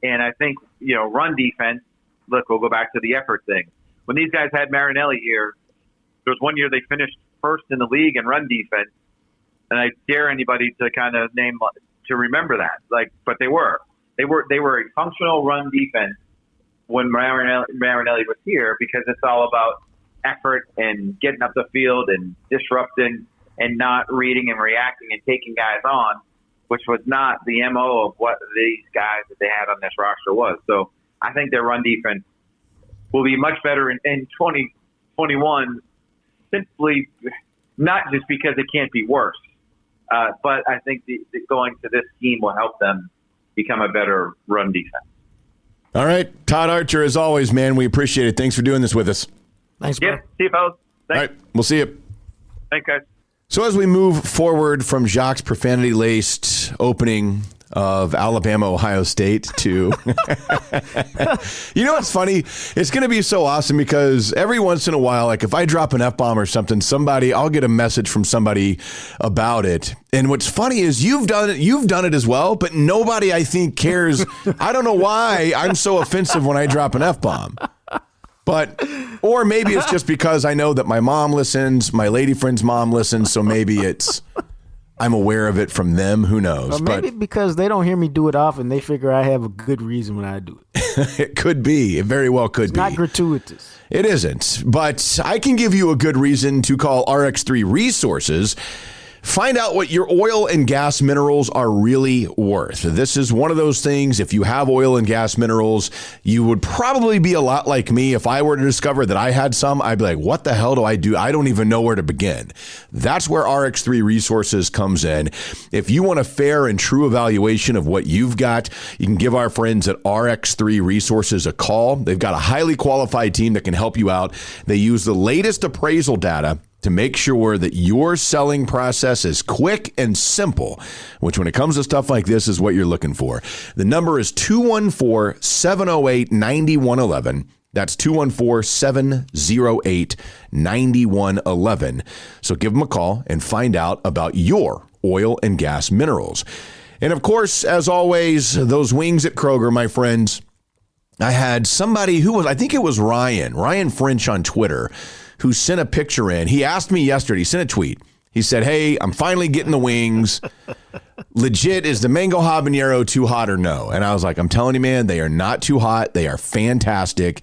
And I think, run defense, look, we'll go back to the effort thing. When these guys had Marinelli here, there was one year they finished first in the league in run defense. And I dare anybody to kind of to remember that. But they were a functional run defense when Marinelli was here, because it's all about effort and getting up the field and disrupting and not reading and reacting and taking guys on, which was not the MO of what these guys that they had on this roster was. So I think their run defense will be much better in 2021, simply not just because it can't be worse, but I think going to this scheme will help them become a better run defense. All right. Todd Archer, as always, man, we appreciate it. Thanks for doing this with us. Thanks, bro. Yeah, see you, fellas. Thanks. All right. We'll see you. Thanks, guys. So as we move forward from Jacques' profanity-laced opening of Alabama, Ohio State to, what's funny? It's going to be so awesome because every once in a while, like if I drop an F-bomb or something, I'll get a message from somebody about it. And what's funny is you've done it as well, but nobody I think cares. I don't know why I'm so offensive when I drop an F-bomb. Or maybe it's just because I know that my mom listens, my lady friend's mom listens, so maybe I'm aware of it from them. Who knows? Or maybe because they don't hear me do it often, they figure I have a good reason when I do it. It could be. It very well could be. Not gratuitous. It isn't. But I can give you a good reason to call RX3 Resources. Find out what your oil and gas minerals are really worth. This is one of those things, if you have oil and gas minerals, you would probably be a lot like me. If I were to discover that I had some, I'd be like, what the hell do? I don't even know where to begin. That's where RX3 Resources comes in. If you want a fair and true evaluation of what you've got, you can give our friends at RX3 Resources a call. They've got a highly qualified team that can help you out. They use the latest appraisal data to make sure that your selling process is quick and simple, which when it comes to stuff like this is what you're looking for. The number is 214-708-9111. That's 214-708-9111. So give them a call and find out about your oil and gas minerals. And of course, as always, those wings at Kroger, my friends. I had somebody I think it was Ryan French on Twitter, who sent a picture in. He asked me yesterday, he sent a tweet. He said, hey, I'm finally getting the wings. Legit, is the mango habanero too hot or no? And I was like, I'm telling you, man, they are not too hot. They are fantastic.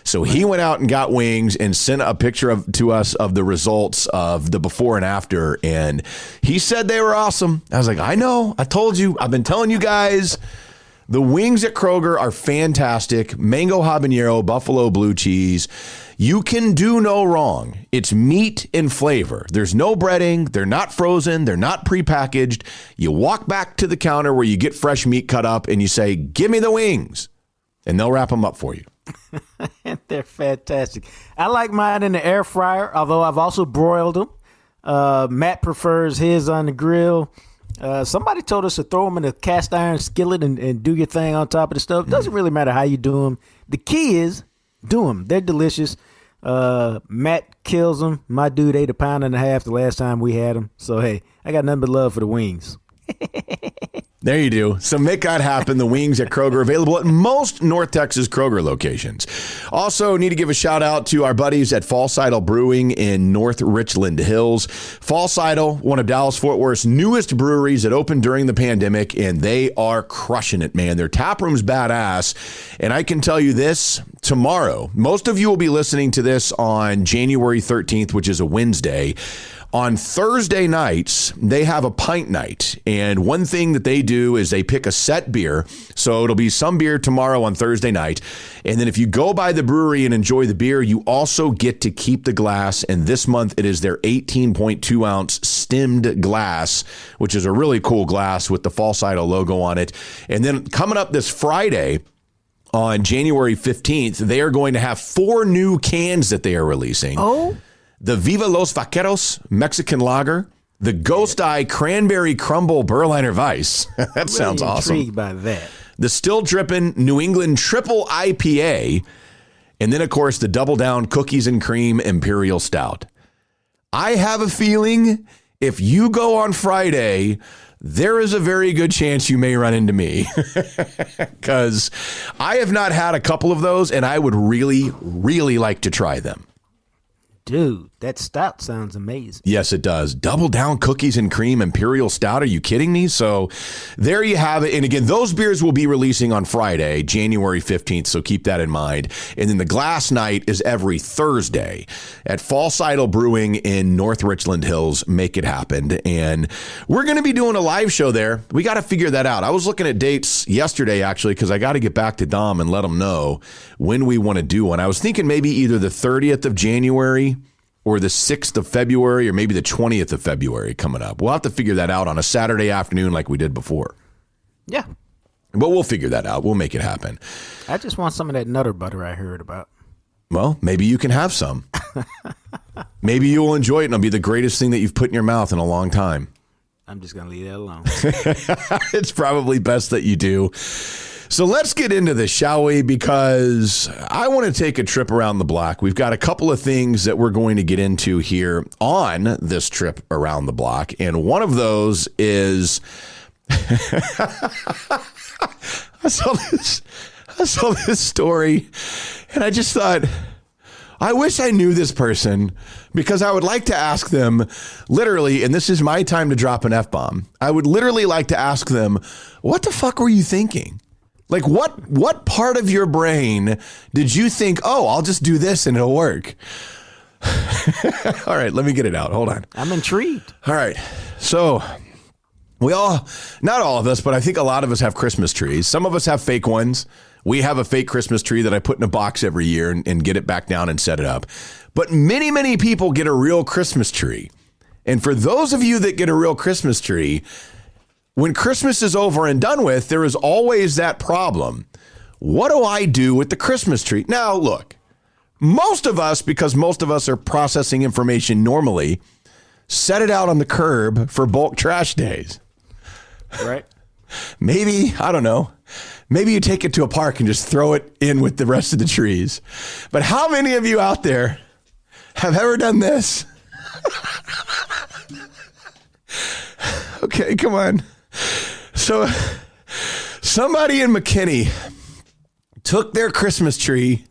So he went out and got wings and sent a picture to us of the results of the before and after. And he said they were awesome. I was like, I know. I told you. I've been telling you guys. The wings at Kroger are fantastic. Mango habanero, buffalo blue cheese. You can do no wrong. It's meat and flavor. There's no breading. They're not frozen. They're not prepackaged. You walk back to the counter where you get fresh meat cut up and you say, give me the wings. And they'll wrap them up for you. They're fantastic. I like mine in the air fryer, although I've also broiled them. Matt prefers his on the grill. Somebody told us to throw them in a cast iron skillet and do your thing on top of the stove. It doesn't really matter how you do them. The key is do them. They're delicious. Matt kills them. My dude ate 1.5 pounds the last time we had them. So, hey, I got nothing but love for the wings. There you do. So make that happen. The wings at Kroger, available at most North Texas Kroger locations. Also, need to give a shout out to our buddies at False Idol Brewing in North Richland Hills. False Idol, one of Dallas-Fort Worth's newest breweries that opened during the pandemic, and they are crushing it, man. Their tap room's badass. And I can tell you this, tomorrow, most of you will be listening to this on January 13th, which is a Wednesday. On Thursday nights, they have a pint night. And one thing that they do is they pick a set beer. So it'll be some beer tomorrow on Thursday night. And then if you go by the brewery and enjoy the beer, you also get to keep the glass. And this month, it is their 18.2 ounce stemmed glass, which is a really cool glass with the False Idol logo on it. And then coming up this Friday, on January 15th, they are going to have 4 new cans that they are releasing. Oh, the Viva Los Vaqueros Mexican Lager, the Ghost Eye Cranberry Crumble Berliner Weiss. That sounds awesome. Intrigued by that. The Still Drippin' New England Triple IPA, and then, of course, the Double Down Cookies and Cream Imperial Stout. I have a feeling if you go on Friday, there is a very good chance you may run into me because I have not had a couple of those, and I would really, really like to try them. Dude, that stout sounds amazing. Yes, it does. Double Down Cookies and Cream Imperial Stout. Are you kidding me? So there you have it. And again, those beers will be releasing on Friday, January 15th. So keep that in mind. And then the glass night is every Thursday at False Idol Brewing in North Richland Hills. Make it happen. And we're going to be doing a live show there. We got to figure that out. I was looking at dates yesterday, actually, because I got to get back to Dom and let him know when we want to do one. I was thinking maybe either the 30th of January or the 6th of February, or maybe the 20th of February coming up. We'll have to figure that out on a Saturday afternoon like we did before. Yeah. But we'll figure that out. We'll make it happen. I just want some of that Nutter Butter I heard about. Well, maybe you can have some. Maybe you'll enjoy it and it'll be the greatest thing that you've put in your mouth in a long time. I'm just going to leave that alone. It's probably best that you do. So let's get into this, shall we? Because I want to take a trip around the block. We've got a couple of things that we're going to get into here on this trip around the block. And one of those is I saw this story and I just thought, I wish I knew this person because I would like to ask them literally, and this is my time to drop an F-bomb. I would literally like to ask them, what the fuck were you thinking? Like, what part of your brain did you think, oh, I'll just do this and it'll work? All right, let me get it out. Hold on. I'm intrigued. All right. So we all, not all of us, but I think a lot of us have Christmas trees. Some of us have fake ones. We have a fake Christmas tree that I put in a box every year and get it back down and set it up. But many, many people get a real Christmas tree. And for those of you that get a real Christmas tree, when Christmas is over and done with, there is always that problem. What do I do with the Christmas tree? Now, look, most of us, because most of us are processing information normally, set it out on the curb for bulk trash days. Right. Maybe, I don't know, maybe you take it to a park and just throw it in with the rest of the trees. But how many of you out there have ever done this? Okay, come on. So somebody in McKinney took their Christmas tree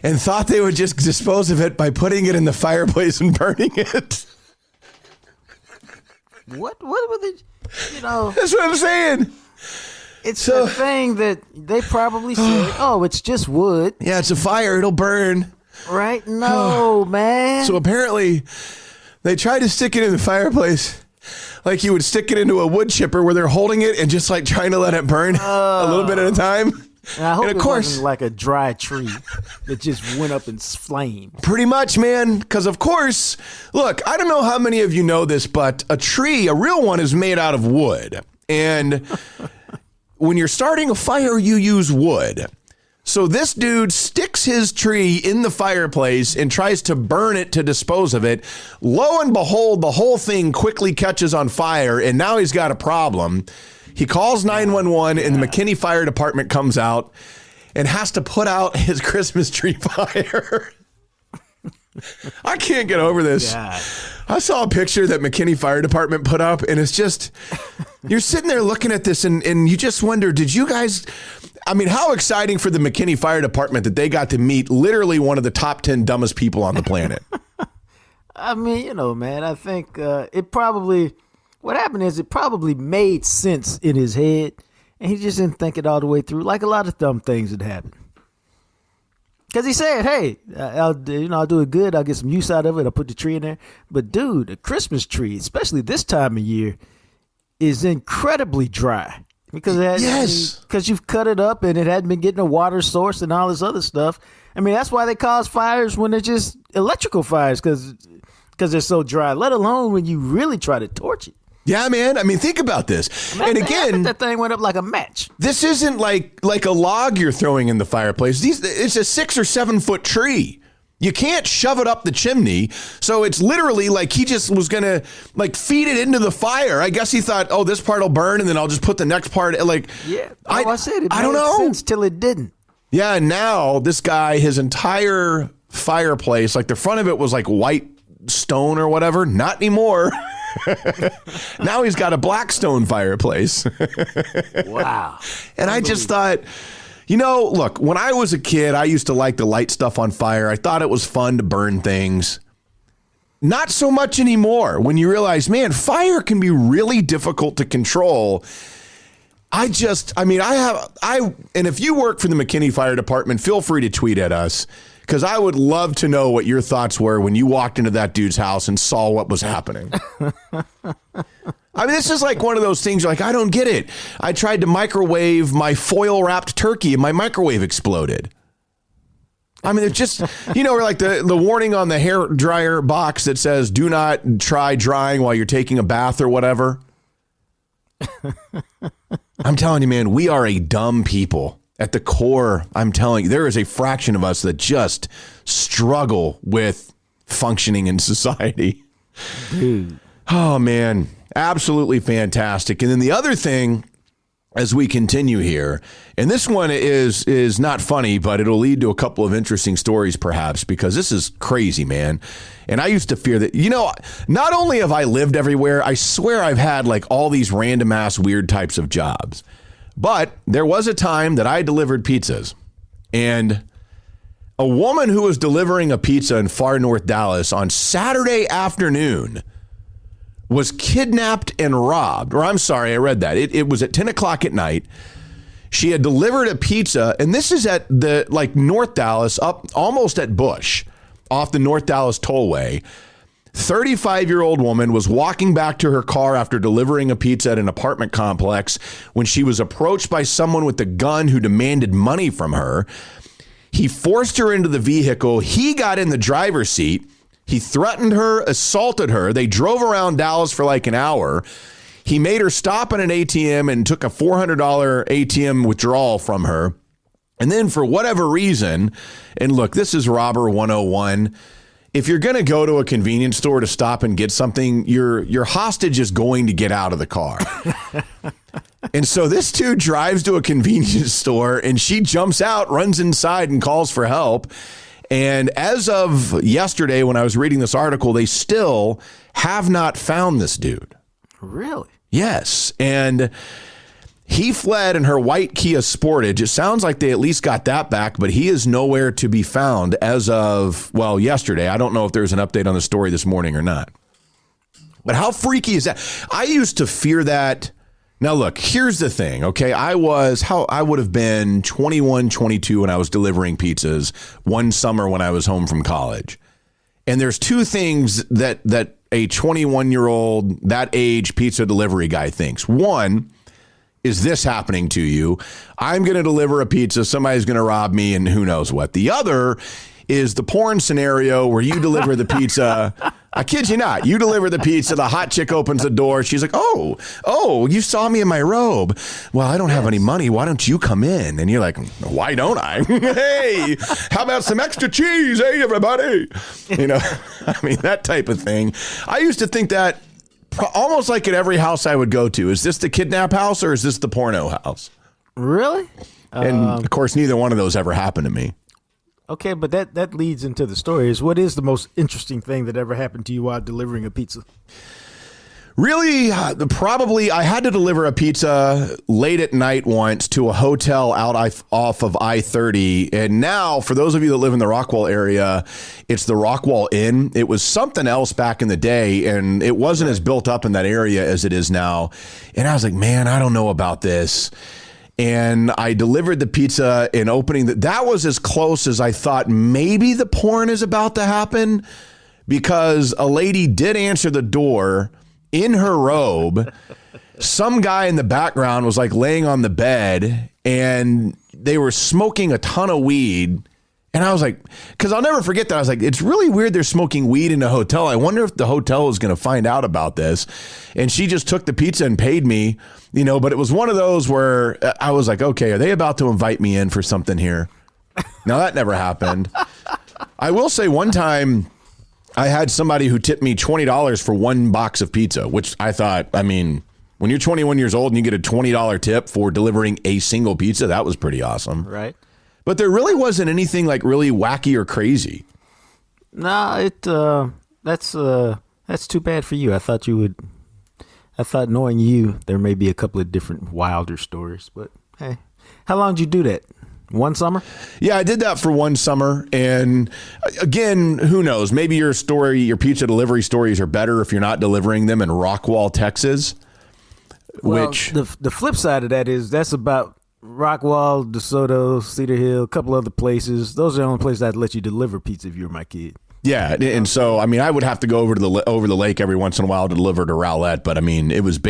and thought they would just dispose of it by putting it in the fireplace and burning it. What were they, That's what I'm saying. It's a thing that they probably said, oh, it's just wood. Yeah, it's a fire. It'll burn. Right? No, man. So apparently they tried to stick it in the fireplace like you would stick it into a wood chipper where they're holding it and just like trying to let it burn a little bit at a time. And I hope it wasn't like a dry tree that just went up in flames. Pretty much, man. Because, of course, look, I don't know how many of you know this, but a tree, a real one, is made out of wood. And when you're starting a fire, you use wood. So this dude sticks his tree in the fireplace and tries to burn it to dispose of it. Lo and behold, the whole thing quickly catches on fire, and now he's got a problem. He calls 911, and the McKinney Fire Department comes out and has to put out his Christmas tree fire. I can't get over this. God. I saw a picture that McKinney Fire Department put up, and it's just, you're sitting there looking at this, and you just wonder, did you guys... I mean, how exciting for the McKinney Fire Department that they got to meet literally one of the top 10 dumbest people on the planet. I mean, man, I think what happened is it probably made sense in his head, and he just didn't think it all the way through, like a lot of dumb things that happen. Because he said, hey, I'll do it good. I'll get some use out of it. I'll put the tree in there. But, dude, a Christmas tree, especially this time of year, is incredibly dry. Because you've cut it up and it hadn't been getting a water source and all this other stuff. I mean, that's why they cause fires when they're just electrical fires, because they're so dry, let alone when you really try to torch it. Yeah, man. I mean, think about this. Man, and again, that thing went up like a match. This isn't like a log you're throwing in the fireplace. It's a 6 or 7 foot tree. You can't shove it up the chimney. So it's literally like he just was going to like feed it into the fire. I guess he thought, oh, this part will burn and then I'll just put the next part. Like, yeah, I said it. I don't know. Sense till it didn't. Yeah. And now this guy, his entire fireplace, like the front of it was like white stone or whatever. Not anymore. Now he's got a black stone fireplace. Wow. And I just thought, look, when I was a kid, I used to like to light stuff on fire. I thought it was fun to burn things. Not so much anymore when you realize, man, fire can be really difficult to control. And if you work for the McKinney Fire Department, feel free to tweet at us, because I would love to know what your thoughts were when you walked into that dude's house and saw what was happening. I mean, this is like one of those things you're like, I don't get it. I tried to microwave my foil wrapped turkey and my microwave exploded. I mean, it's just, or like the warning on the hair dryer box that says, do not try drying while you're taking a bath or whatever. I'm telling you, man, we are a dumb people. At the core, I'm telling you, there is a fraction of us that just struggle with functioning in society. Dude. Oh, man. Absolutely fantastic. And then the other thing, as we continue here, and this one is not funny, but it'll lead to a couple of interesting stories, perhaps, because this is crazy, man. And I used to fear that, not only have I lived everywhere, I swear I've had like all these random ass weird types of jobs. But there was a time that I delivered pizzas, and a woman who was delivering a pizza in far north Dallas on Saturday afternoon was kidnapped and robbed. Or I'm sorry, I read that. It was at 10 o'clock at night. She had delivered a pizza, and this is at the North Dallas, up almost at Bush, off the North Dallas Tollway. 35-year-old woman was walking back to her car after delivering a pizza at an apartment complex when she was approached by someone with a gun who demanded money from her. He forced her into the vehicle. He got in the driver's seat. He threatened her, assaulted her. They drove around Dallas for like an hour. He made her stop at an ATM and took a $400 ATM withdrawal from her. And then for whatever reason, and look, this is Robber 101. If you're going to go to a convenience store to stop and get something, your hostage is going to get out of the car. And so this dude drives to a convenience store and she jumps out, runs inside and calls for help. And as of yesterday, when I was reading this article, they still have not found this dude. Really? Yes. And he fled in her white Kia Sportage. It sounds like they at least got that back, but he is nowhere to be found as of, well, yesterday. I don't know if there's an update on the story this morning or not. But how freaky is that? I used to fear that. Now, look, here's the thing, okay? I would have been 21, 22 when I was delivering pizzas one summer when I was home from college. And there's two things that a 21-year-old, that age pizza delivery guy thinks. One is this happening to you. I'm going to deliver a pizza. Somebody's going to rob me and who knows what. The other is the porn scenario where you deliver the pizza. I kid you not. You deliver the pizza. The hot chick opens the door. She's like, oh, you saw me in my robe. Well, I don't have any money. Why don't you come in? And you're like, why don't I? Hey, how about some extra cheese? Hey, everybody. You know, I mean, that type of thing. I used to think that almost like at every house I would go to. Is this the kidnap house or is this the porno house? Really? And of course, neither one of those ever happened to me. Okay, but that leads into the story. Is what is the most interesting thing that ever happened to you while delivering a pizza? Really, probably I had to deliver a pizza late at night once to a hotel out off of I-30. And now, for those of you that live in the Rockwall area, it's the Rockwall Inn. It was something else back in the day, and it wasn't as built up in that area as it is now. And I was like, man, I don't know about this. And I delivered the pizza and opening that was as close as I thought maybe the porn is about to happen, because a lady did answer the door in her robe. Some guy in the background was like laying on the bed and they were smoking a ton of weed. And I was like, because I'll never forget that. I was like, it's really weird they're smoking weed in a hotel. I wonder if the hotel is going to find out about this. And she just took the pizza and paid me, you know, but it was one of those where I was like, okay, are they about to invite me in for something here? Now, that never happened. I will say one time I had somebody who tipped me $20 for one box of pizza, which I thought, I mean, when you're 21 years old and you get a $20 tip for delivering a single pizza, that was pretty awesome. Right. But there really wasn't anything like really wacky or crazy. No, that's too bad for you. I thought knowing you, there may be a couple of different wilder stories. But hey, how long did you do that? One summer? Yeah, I did that for one summer. And again, who knows? Maybe your pizza delivery stories are better if you're not delivering them in Rockwall, Texas. Well, which the flip side of that is that's about Rockwall, DeSoto, Cedar Hill, a couple other places. Those are the only places I'd let you deliver pizza if you were my kid. Yeah, and so, I mean, I would have to go over the lake every once in a while to deliver to Rowlett, but I mean, it was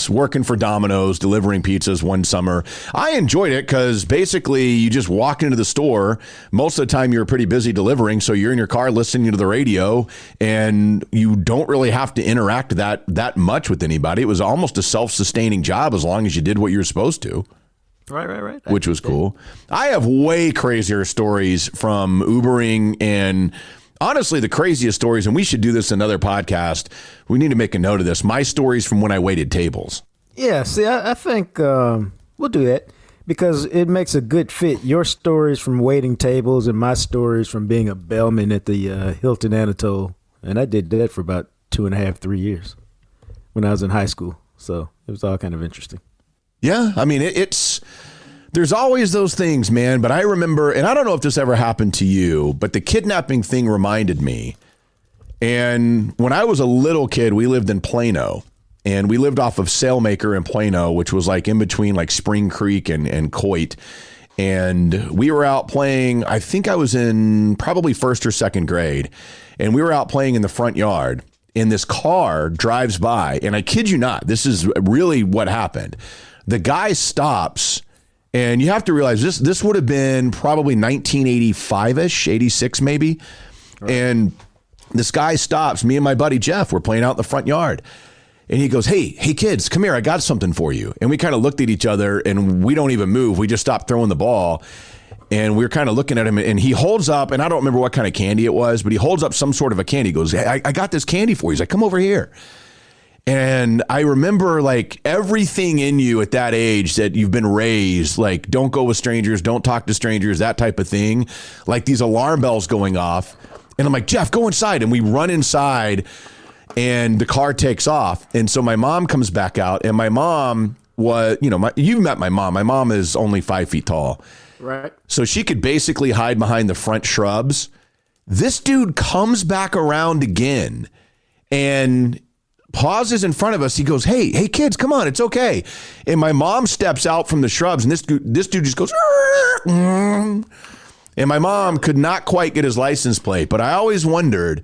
working for Domino's, delivering pizzas one summer. I enjoyed it because basically you just walk into the store. Most of the time you're pretty busy delivering, so you're in your car listening to the radio, and you don't really have to interact that much with anybody. It was almost a self-sustaining job as long as you did what you're supposed to. Right. Which was cool. I have way crazier stories from Ubering, and honestly, the craziest stories, and we should do this in another podcast. We need to make a note of this. My stories from when I waited tables. Yeah, see, I think we'll do that because it makes a good fit. Your stories from waiting tables and my stories from being a bellman at the Hilton Anatole. And I did that for about 2.5, 3 years when I was in high school. So it was all kind of interesting. Yeah, I mean, there's always those things, man. But I remember, and I don't know if this ever happened to you, but the kidnapping thing reminded me. And when I was a little kid, we lived in Plano, and we lived off of Sailmaker in Plano, which was like in between like Spring Creek and Coit. And we were out playing, I think I was in probably first or second grade, and we were out playing in the front yard. And this car drives by, and I kid you not, this is really what happened. The guy stops, and you have to realize this would have been probably 1985-ish, 86 maybe. Right. And this guy stops. Me and my buddy Jeff were playing out in the front yard. And he goes, hey kids, come here. I got something for you. And we kind of looked at each other, and we don't even move. We just stopped throwing the ball. And we were kind of looking at him, and he holds up, and I don't remember what kind of candy it was, but he holds up some sort of a candy. He goes, hey, I got this candy for you. He's like, come over here. And I remember like everything in you at that age that you've been raised, like don't go with strangers, don't talk to strangers, that type of thing. Like these alarm bells going off. And I'm like, Jeff, go inside. And we run inside and the car takes off. And so my mom comes back out, and my mom was, you've met my mom. My mom is only 5 feet tall. Right. So she could basically hide behind the front shrubs. This dude comes back around again and pauses in front of us. He goes, hey kids, come on, it's okay. And my mom steps out from the shrubs, and this dude just goes, and my mom could not quite get his license plate. But I always wondered,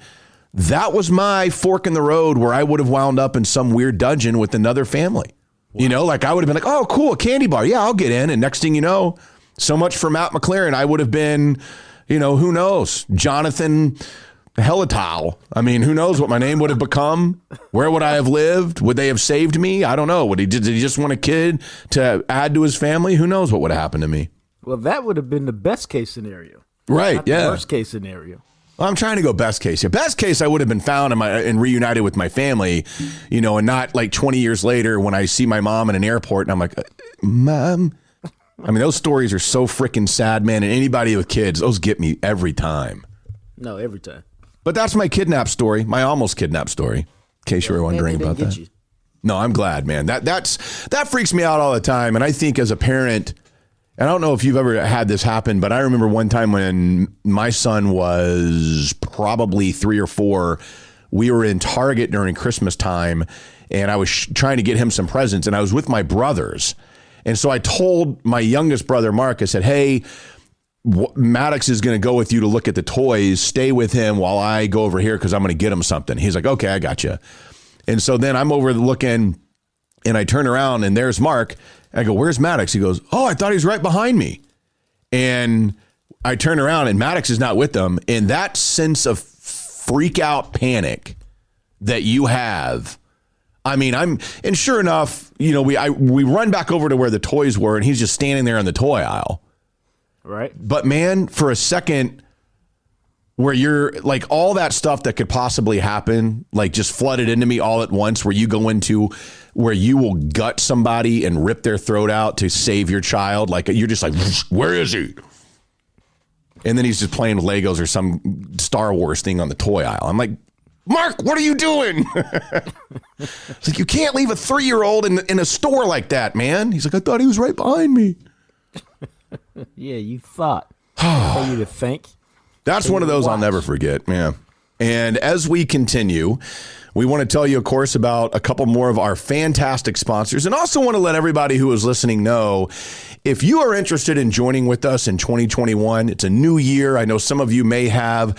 that was my fork in the road where I would have wound up in some weird dungeon with another family. Wow. Like I would have been like, oh, cool, a candy bar. Yeah, I'll get in. And next thing you know, so much for Matt McLaren, I would have been, who knows, Jonathan Helitile. I mean, who knows what my name would have become? Where would I have lived? Would they have saved me? I don't know. Did he just want a kid to add to his family? Who knows what would have happened to me? Well, that would have been the best case scenario. Right, not yeah. The worst case scenario. Well, I'm trying to go best case here. Best case, I would have been found and reunited with my family, and not like 20 years later when I see my mom in an airport and I'm like, Mom. I mean, those stories are so freaking sad, man. And anybody with kids, those get me every time. No, every time. But that's my kidnap story, my almost kidnap story, in case you were wondering about that. You. No, I'm glad, man. That freaks me out all the time. And I think as a parent, and I don't know if you've ever had this happen, but I remember one time when my son was probably 3 or 4, we were in Target during Christmas time, and I was trying to get him some presents, and I was with my brothers. And so I told my youngest brother, Mark, I said, hey, Maddox is going to go with you to look at the toys. Stay with him while I go over here because I'm going to get him something. He's like, okay, I got you. And so then I'm over looking, and I turn around, and there's Mark. I go, where's Maddox? He goes, oh, I thought he was right behind me. And I turn around, and Maddox is not with them. And that sense of freak out panic that you have, I mean, and sure enough, we run back over to where the toys were, and he's just standing there in the toy aisle. Right. But man, for a second where you're like all that stuff that could possibly happen, like just flooded into me all at once, where you go into where you will gut somebody and rip their throat out to save your child. Like you're just like, where is he? And then he's just playing with Legos or some Star Wars thing on the toy aisle. I'm like, Mark, what are you doing? It's like, you can't leave a 3-year-old in a store like that, man. He's like, I thought he was right behind me. Yeah, you thought. For you to think. That's one of those I'll never forget. Yeah. And as we continue, we want to tell you, of course, about a couple more of our fantastic sponsors, and also want to let everybody who is listening know, if you are interested in joining with us in 2021, it's a new year. I know some of you may have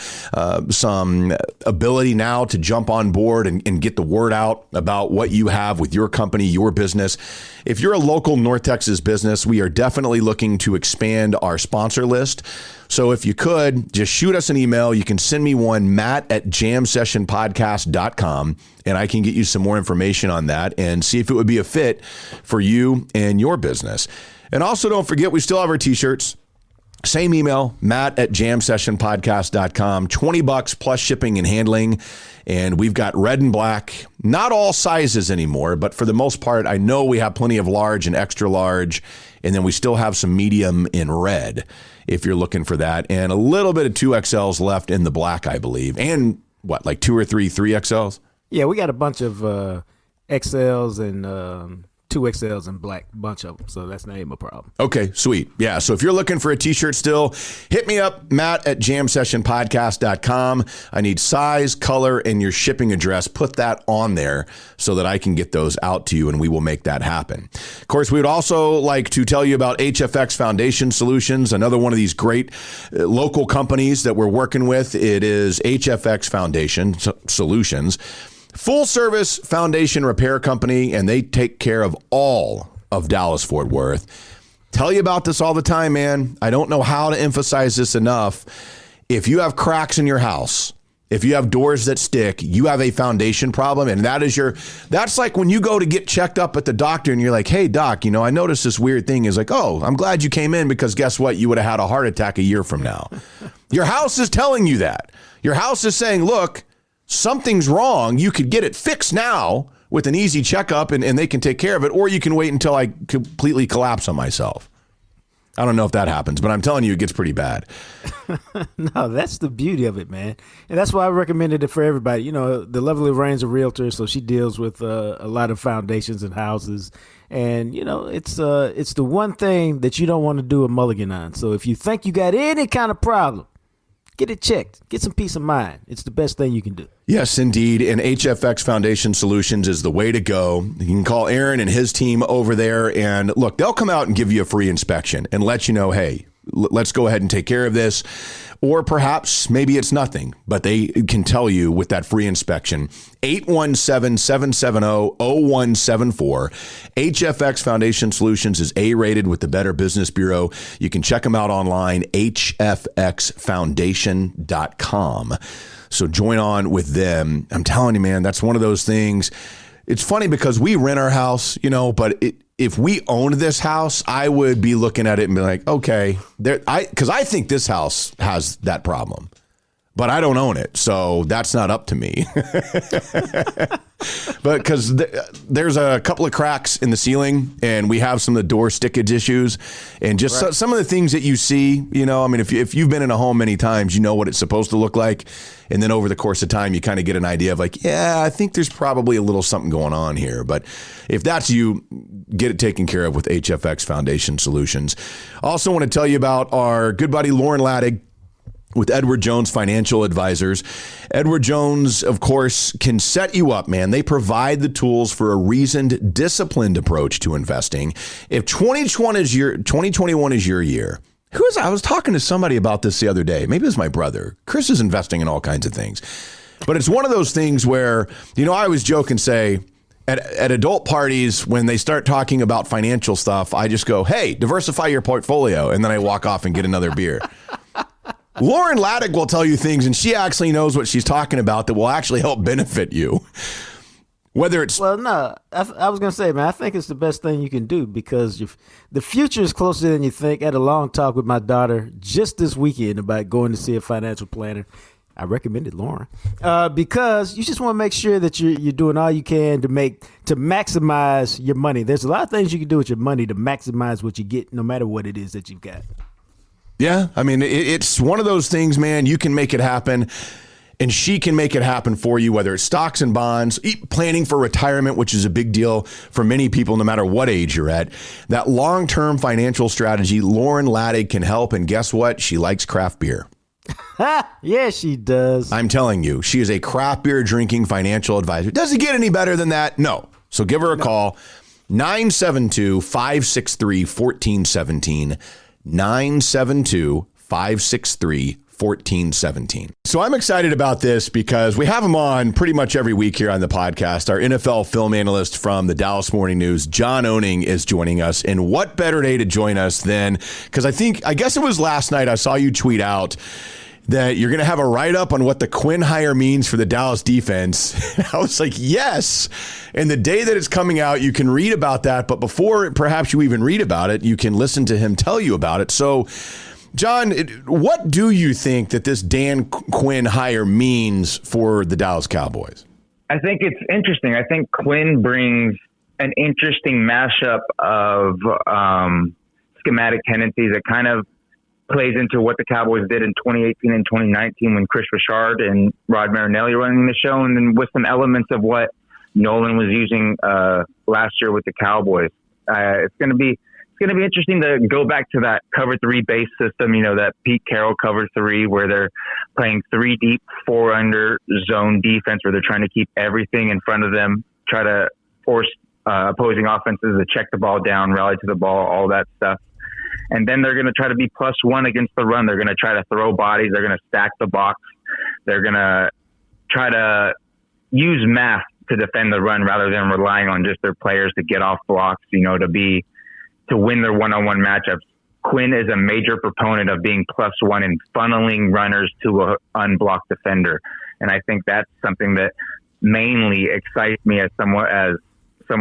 some ability now to jump on board and get the word out about what you have with your company, your business. If you're a local North Texas business, we are definitely looking to expand our sponsor list. So if you could, just shoot us an email. You can send me one, matt@jamsessionpodcast.com, and I can get you some more information on that and see if it would be a fit for you and your business. And also don't forget, we still have our t-shirts. Same email, matt@jamsessionpodcast.com, $20 plus shipping and handling. And we've got red and black, not all sizes anymore, but for the most part, I know we have plenty of large and extra large. And then we still have some medium in red if you're looking for that. And a little bit of 2XLs left in the black, I believe. And what, like 2 or 3XLs? Yeah, we got a bunch of XLs and 2XLs in black, bunch of them. So that's not even a problem. Okay, sweet. Yeah, so if you're looking for a t-shirt still, hit me up, matt@jamsessionpodcast.com. I need size, color, and your shipping address. Put that on there so that I can get those out to you, and we will make that happen. Of course, we would also like to tell you about HFX Foundation Solutions, another one of these great local companies that we're working with. It is HFX Foundation Solutions. Full service foundation repair company, and they take care of all of Dallas-Fort Worth. Tell you about this all the time, man. I don't know how to emphasize this enough. If you have cracks in your house, if you have doors that stick, you have a foundation problem, and that's like when you go to get checked up at the doctor and you're like, hey, doc, I noticed this weird thing. Is like, oh, I'm glad you came in because guess what? You would have had a heart attack a year from now. Your house is telling you that. Your house is saying, look, something's wrong. You could get it fixed now, with an easy checkup and they can take care of it, or you can wait until I completely collapse on myself. I don't know if that happens, but I'm telling you, it gets pretty bad. No, that's the beauty of it, man. And that's why I recommended it for everybody. You know, the lovely Rain's a realtor, so she deals with a lot of foundations and houses. And, you know, it's the one thing that you don't want to do a mulligan on. So if you think you got any kind of problem, get it checked. Get some peace of mind. It's the best thing you can do. Yes, indeed. And HFX Foundation Solutions is the way to go. You can call Aaron and his team over there. And look, they'll come out and give you a free inspection and let you know, hey, let's go ahead and take care of this. Or perhaps maybe it's nothing, but they can tell you with that free inspection. 817-770-0174. HFX Foundation Solutions is A-rated with the Better Business Bureau. You can check them out online, hfxfoundation.com. So join on with them. I'm telling you, man, that's one of those things. It's funny because we rent our house, you know, but if we owned this house, I would be looking at it and be like, okay, because I think this house has that problem, but I don't own it, so that's not up to me. But because there's a couple of cracks in the ceiling, and we have some of the door stickage issues, and just some of the things that you see, you know, I mean, if you've been in a home many times, you know what it's supposed to look like. And then over the course of time, you kind of get an idea of like, yeah, I think there's probably a little something going on here. But if that's you, get it taken care of with HFX Foundation Solutions. Also want to tell you about our good buddy Lauren Laddig with Edward Jones Financial Advisors. Edward Jones, of course, can set you up, man. They provide the tools for a reasoned, disciplined approach to investing. If 2021 is your year, I was talking to somebody about this the other day. Maybe it was my brother. Chris is investing in all kinds of things. But it's one of those things where, you know, I always joke and say, at adult parties, when they start talking about financial stuff, I just go, hey, diversify your portfolio. And then I walk off and get another beer. Lauren Laddig will tell you things, and she actually knows what she's talking about that will actually help benefit you. Whether it's... Well, no, I was going to say, man, I think it's the best thing you can do because the future is closer than you think. I had a long talk with my daughter just this weekend about going to see a financial planner. I recommended Lauren because you just want to make sure that you're doing all you can to maximize your money. There's a lot of things you can do with your money to maximize what you get, no matter what it is that you've got. Yeah, I mean, it's one of those things, man. You can make it happen, and she can make it happen for you, whether it's stocks and bonds, planning for retirement, which is a big deal for many people, no matter what age you're at. That long-term financial strategy, Lauren Laddig can help, and guess what? She likes craft beer. Yeah, she does. I'm telling you, she is a craft beer drinking financial advisor. Does it get any better than that? No. So give her a call, 972-563-1417. 972-563-1417. So I'm excited about this because we have him on pretty much every week here on the podcast. Our NFL film analyst from the Dallas Morning News, John Owning, is joining us. And what better day to join us than, because I guess it was last night I saw you tweet out that you're going to have a write-up on what the Quinn hire means for the Dallas defense. I was like, yes. And the day that it's coming out, you can read about that. But before perhaps you even read about it, you can listen to him tell you about it. So, John, what do you think that this Dan Quinn hire means for the Dallas Cowboys? I think it's interesting. I think Quinn brings an interesting mashup of schematic tendencies that kind of plays into what the Cowboys did in 2018 and 2019 when Chris Richard and Rod Marinelli were running the show, and then with some elements of what Nolan was using last year with the Cowboys. It's going to be interesting to go back to that cover 3 base system, you know, that Pete Carroll cover 3 where they're playing 3 deep, 4 under zone defense where they're trying to keep everything in front of them, try to force opposing offenses to check the ball down, rally to the ball, all that stuff. And then they're going to try to be +1 against the run. They're going to try to throw bodies. They're going to stack the box. They're going to try to use math to defend the run rather than relying on just their players to get off blocks, you know, to win their one-on-one matchups. Quinn is a major proponent of being +1 and funneling runners to an unblocked defender. And I think that's something that mainly excites me as someone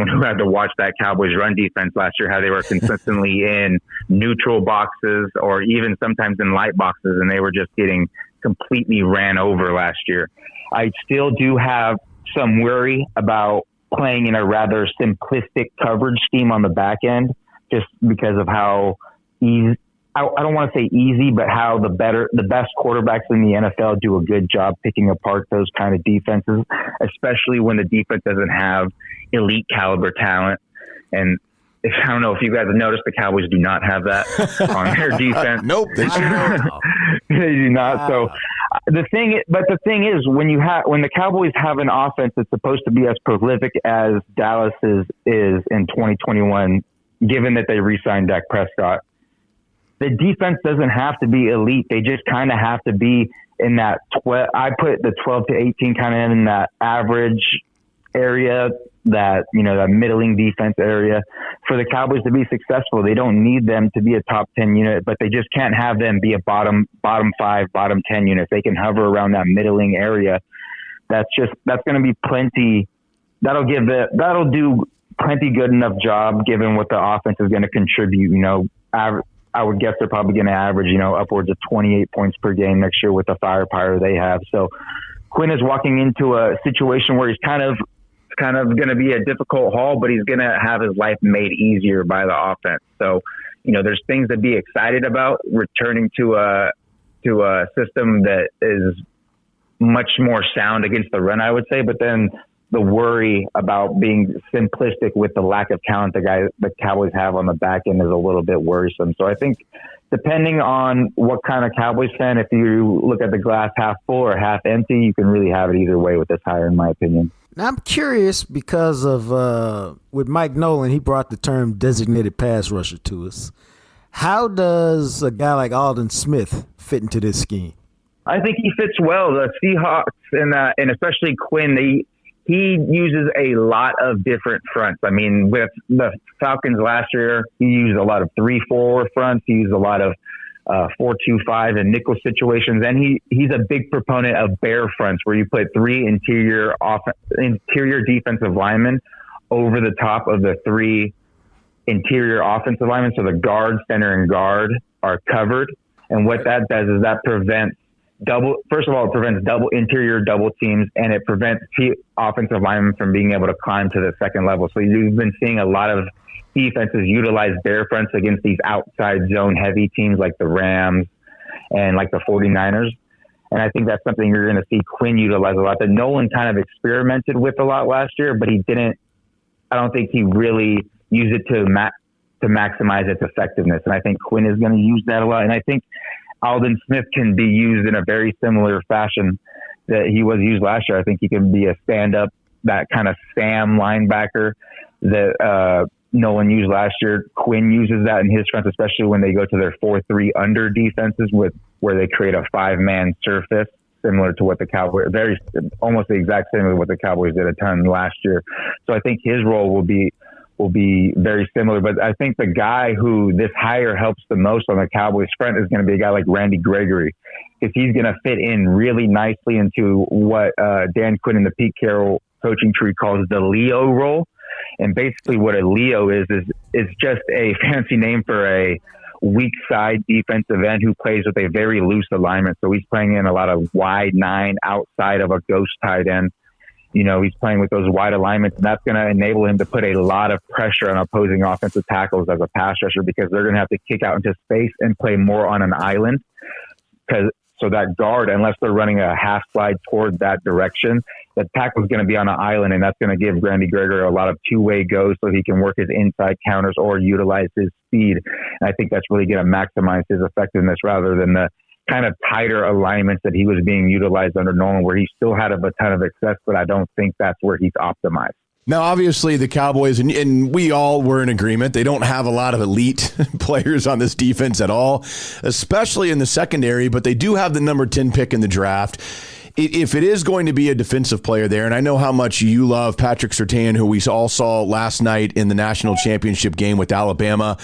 who had to watch that Cowboys run defense last year, how they were consistently in neutral boxes or even sometimes in light boxes, and they were just getting completely ran over last year. I still do have some worry about playing in a rather simplistic coverage scheme on the back end, just because of how easy. I don't want to say easy, but how the best quarterbacks in the NFL do a good job picking apart those kind of defenses, especially when the defense doesn't have elite caliber talent. And I don't know if you guys have noticed, the Cowboys do not have that on their defense. Nope, they sure don't. They do not. So the thing is, when the Cowboys have an offense that's supposed to be as prolific as Dallas is in 2021, given that they re-signed Dak Prescott, the defense doesn't have to be elite. They just kind of have to be in that I put the 12 to 18 kind of in that average area, that middling defense area. For the Cowboys to be successful, they don't need them to be a top 10 unit, but they just can't have them be a bottom 5, bottom 10 unit. If they can hover around that middling area, that's going to be plenty. That'll do plenty good enough job given what the offense is going to contribute. I would guess they're probably going to average, upwards of 28 points per game next year with the firepower they have. So Quinn is walking into a situation where he's kind of going to be a difficult haul, but he's going to have his life made easier by the offense. So, there's things to be excited about returning to a system that is much more sound against the run, I would say. But then the worry about being simplistic with the lack of talent the Cowboys have on the back end is a little bit worrisome. So I think depending on what kind of Cowboys fan, if you look at the glass half full or half empty, you can really have it either way with this hire, in my opinion. Now, I'm curious because of with Mike Nolan, he brought the term designated pass rusher to us. How does a guy like Aldon Smith fit into this scheme? I think he fits well. The Seahawks and especially Quinn, he uses a lot of different fronts. I mean, with the Falcons last year, he used a lot of 3-4 fronts. He used a lot of 4-2-5 and nickel situations. And he's a big proponent of bear fronts, where you put 3 interior defensive linemen over the top of the 3 interior offensive linemen. So the guard, center, and guard are covered. And what that does is that prevents interior double teams, and it prevents offensive linemen from being able to climb to the second level. So you've been seeing a lot of defenses utilize bear fronts against these outside zone heavy teams like the Rams and like the 49ers. And I think that's something you're going to see Quinn utilize a lot, that Nolan kind of experimented with a lot last year, but I don't think he really used it to maximize its effectiveness. And I think Quinn is going to use that a lot. And I think Aldon Smith can be used in a very similar fashion that he was used last year. I think he can be a stand-up, that kind of Sam linebacker that Nolan used last year. Quinn uses that in his front, especially when they go to their 4-3 under defenses where they create a 5-man surface, similar to what the Cowboys, almost the exact same as what the Cowboys did a ton last year. So I think his role will be very similar. But I think the guy who this hire helps the most on the Cowboys front is going to be a guy like Randy Gregory, because he's going to fit in really nicely into what Dan Quinn and the Pete Carroll coaching tree calls the Leo role. And basically what a Leo is just a fancy name for a weak side defensive end who plays with a very loose alignment. So he's playing in a lot of wide 9 outside of a ghost tight end. He's playing with those wide alignments, and that's going to enable him to put a lot of pressure on opposing offensive tackles as a pass rusher, because they're going to have to kick out into space and play more on an island. So that guard, unless they're running a half slide toward that direction, the tackle is going to be on an island, and that's going to give Randy Gregory a lot of two-way goes so he can work his inside counters or utilize his speed. And I think that's really going to maximize his effectiveness rather than the kind of tighter alignments that he was being utilized under Nolan, where he still had a ton of success, but I don't think that's where he's optimized. Now, obviously, the Cowboys, and we all were in agreement, they don't have a lot of elite players on this defense at all, especially in the secondary, but they do have the number 10 pick in the draft. If it is going to be a defensive player there, and I know how much you love Patrick Surtain, who we all saw last night in the national championship game with Alabama,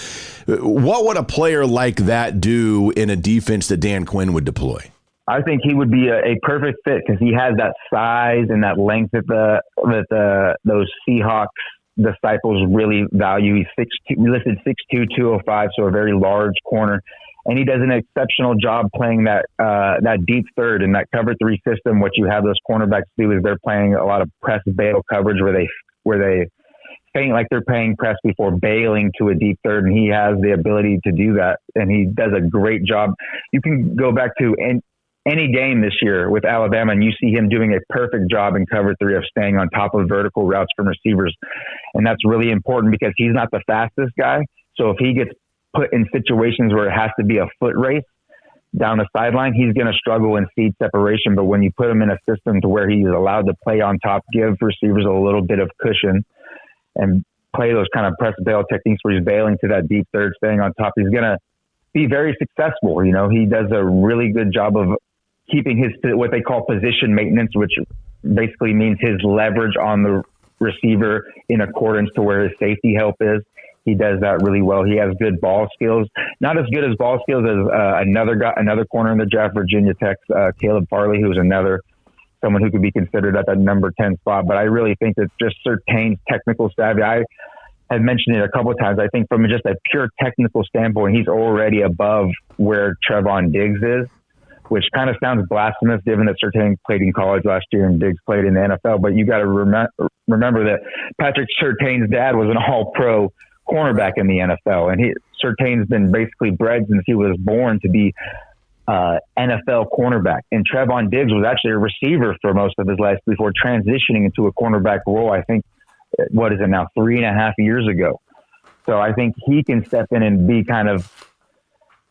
what would a player like that do in a defense that Dan Quinn would deploy? I think he would be a perfect fit, because he has that size and that length that those Seahawks disciples really value. He's listed 6'2", 205, so a very large corner. And he does an exceptional job playing that deep third and that cover 3 system. What you have those cornerbacks do is they're playing a lot of press bail coverage, where they where they feign like they're paying press before bailing to a deep third, and he has the ability to do that, and he does a great job. You can go back to any game this year with Alabama, and you see him doing a perfect job in cover 3 of staying on top of vertical routes from receivers. And that's really important because he's not the fastest guy. So if he gets put in situations where it has to be a foot race down the sideline, he's going to struggle in speed separation. But when you put him in a system to where he's allowed to play on top, give receivers a little bit of cushion and play those kind of press bail techniques where he's bailing to that deep third, staying on top, he's going to be very successful. You know, he does a really good job of keeping his, what they call position maintenance, which basically means his leverage on the receiver in accordance to where his safety help is. He does that really well. He has good ball skills, not as good as ball skills as another corner in the draft, Virginia Tech's Caleb Farley, who's someone who could be considered at that number 10 spot. But I really think that just Surtain's technical savvy, I have mentioned it a couple of times. I think from just a pure technical standpoint, he's already above where Trevon Diggs is, which kind of sounds blasphemous given that Surtain played in college last year and Diggs played in the NFL. But you got to remember that Patrick Surtain's dad was an all-pro cornerback in the NFL. And Surtain's been basically bred since he was born to be NFL cornerback. And Trevon Diggs was actually a receiver for most of his life before transitioning into a cornerback role, I think, 3.5 years ago. So I think he can step in and be kind of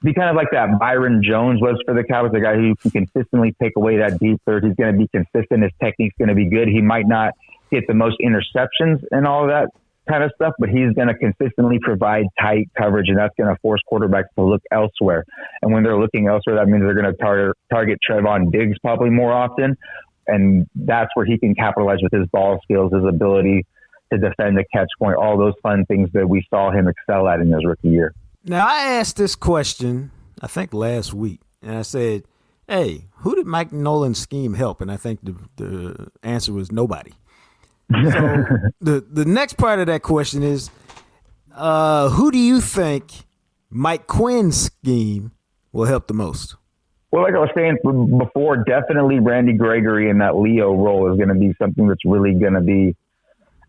like that Byron Jones was for the Cowboys, the guy who can consistently take away that deep third. He's going to be consistent. His technique's going to be good. He might not get the most interceptions and all of that kind of stuff, but he's going to consistently provide tight coverage, and that's going to force quarterbacks to look elsewhere. And when they're looking elsewhere, that means they're going to target Trevon Diggs probably more often, and that's where he can capitalize with his ball skills, his ability to defend the catch point, all those fun things that we saw him excel at in his rookie year. Now, I asked this question, I think last week, and I said, hey, who did Mike Nolan's scheme help? And I think the answer was nobody. So the next part of that question is, who do you think Mike Quinn's scheme will help the most? Well, like I was saying before, definitely Randy Gregory in that Leo role is going to be something that's really going to be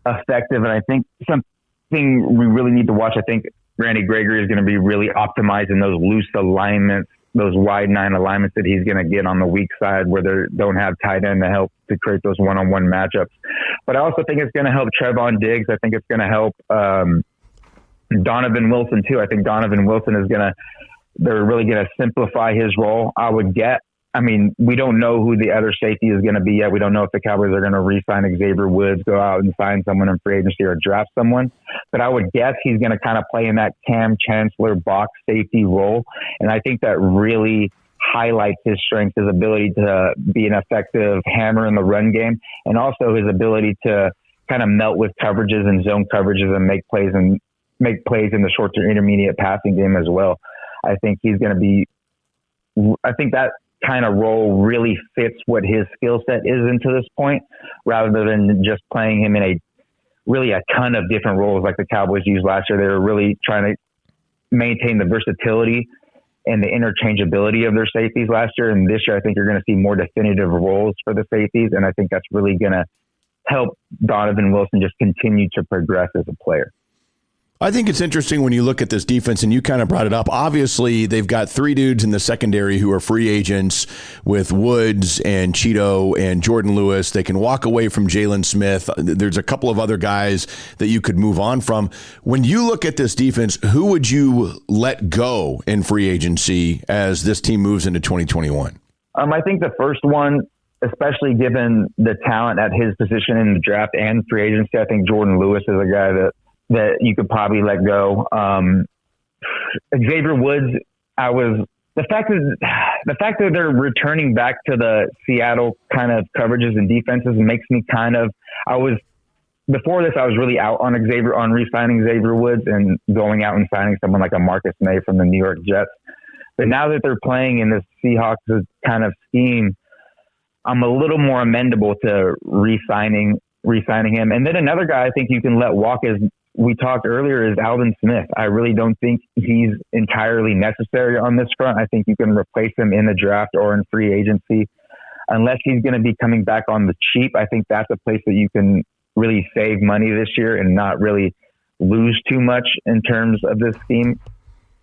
effective. And I think something we really need to watch, I think Randy Gregory is going to be really optimized in those loose alignments, those wide 9 alignments that he's going to get on the weak side where they don't have tight end to help to create those one-on-one matchups. But I also think it's going to help Trevon Diggs. I think it's going to help Donovan Wilson too. I think Donovan Wilson they're really going to simplify his role. We don't know who the other safety is going to be yet. We don't know if the Cowboys are going to re-sign Xavier Woods, go out and sign someone in free agency or draft someone. But I would guess he's going to kind of play in that Cam Chancellor box safety role. And I think that really highlights his strength, his ability to be an effective hammer in the run game, and also his ability to kind of melt with coverages and zone coverages and make plays in the short to intermediate passing game as well. I think that kind of role really fits what his skill set is into this point, rather than just playing him in a ton of different roles like the Cowboys used last year. They were really trying to maintain the versatility and the interchangeability of their safeties last year. And this year, I think you're going to see more definitive roles for the safeties. And I think that's really going to help Donovan Wilson just continue to progress as a player. I think it's interesting when you look at this defense, and you kind of brought it up. Obviously, they've got 3 dudes in the secondary who are free agents with Woods and Cheeto and Jordan Lewis. They can walk away from Jalen Smith. There's a couple of other guys that you could move on from. When you look at this defense, who would you let go in free agency as this team moves into 2021? I think the first one, especially given the talent at his position in the draft and free agency, I think Jordan Lewis is a guy that you could probably let go. Xavier Woods, the fact that they're returning back to the Seattle kind of coverages and defenses makes me before this, I was really out on re-signing Xavier Woods and going out and signing someone like a Marcus May from the New York Jets. But now that they're playing in this Seahawks kind of scheme, I'm a little more amendable to re-signing him. And then another guy I think you can let walk, as we talked earlier, is Alvin Smith. I really don't think he's entirely necessary on this front. I think you can replace him in the draft or in free agency. Unless he's going to be coming back on the cheap, I think that's a place that you can really save money this year and not really lose too much in terms of this scheme.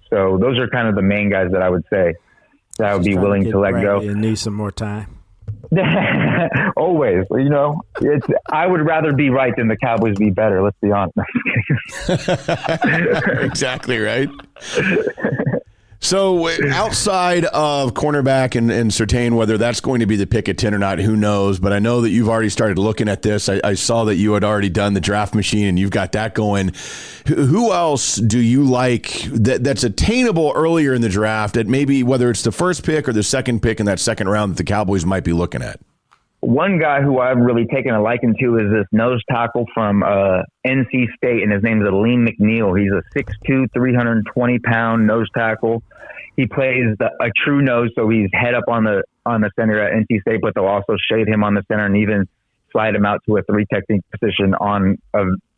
So those are kind of the main guys that I would say that I would be willing to let go. And need some more time. Always, I would rather be right than the Cowboys be better. Let's be honest. Exactly right. So outside of cornerback and Surtain, whether that's going to be the pick at 10 or not, who knows? But I know that you've already started looking at this. I saw that you had already done the draft machine and you've got that going. Who else do you like that's attainable earlier in the draft at maybe whether it's the first pick or the second pick in that second round that the Cowboys might be looking at? One guy who I've really taken a liking to is this nose tackle from NC State, and his name is Alum McNeil. He's a 6'2", 320-pound nose tackle. He plays a true nose, so he's head up on the center at NC State, but they'll also shade him on the center and even slide him out to a 3 technique position on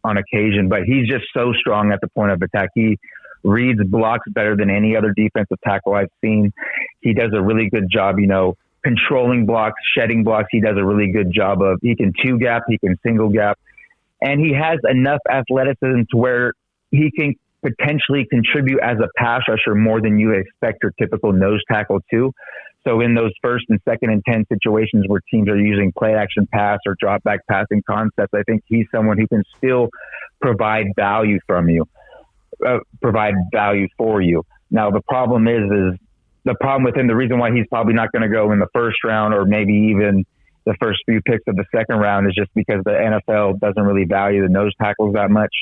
occasion. But he's just so strong at the point of attack. He reads blocks better than any other defensive tackle I've seen. He does a really good job, controlling blocks, shedding blocks. He does a really good job of, he can 2-gap, he can single gap, and he has enough athleticism to where he can potentially contribute as a pass rusher more than you expect your typical nose tackle to. So in those first and second and 10 situations where teams are using play action pass or drop back passing concepts, I think he's someone who can still provide value for you. Now the problem is the problem with him, the reason why he's probably not going to go in the first round or maybe even the first few picks of the second round is just because the NFL doesn't really value the nose tackles that much.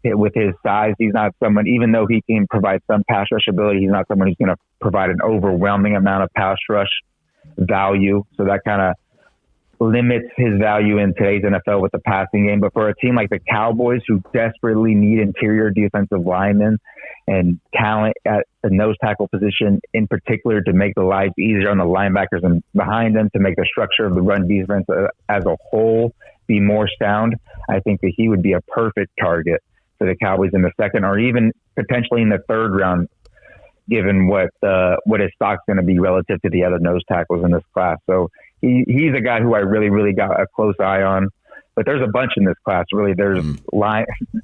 With his size, he's not someone, even though he can provide some pass rush ability, he's not someone who's going to provide an overwhelming amount of pass rush value. So that kind of limits his value in today's NFL with the passing game. But for a team like the Cowboys, who desperately need interior defensive linemen and talent at the nose tackle position in particular to make the lives easier on the linebackers and behind them, to make the structure of the run defense as a whole be more sound, I think that he would be a perfect target for the Cowboys in the second or even potentially in the third round, given what his stock's going to be relative to the other nose tackles in this class. So he's a guy who I really, really got a close eye on. But there's a bunch in this class. Really, there's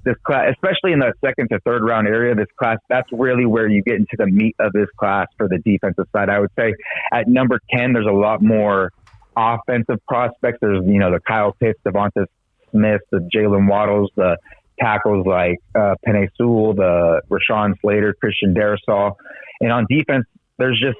this class, especially in the second to third round area. This class, that's really where you get into the meat of this class for the defensive side. I would say at number 10, there's a lot more offensive prospects. There's the Kyle Pitts, Devonta Smith, the Jalen Waddles, the tackles like Penei Sewell, the Rashawn Slater, Christian Darrisaw. And on defense, there's just,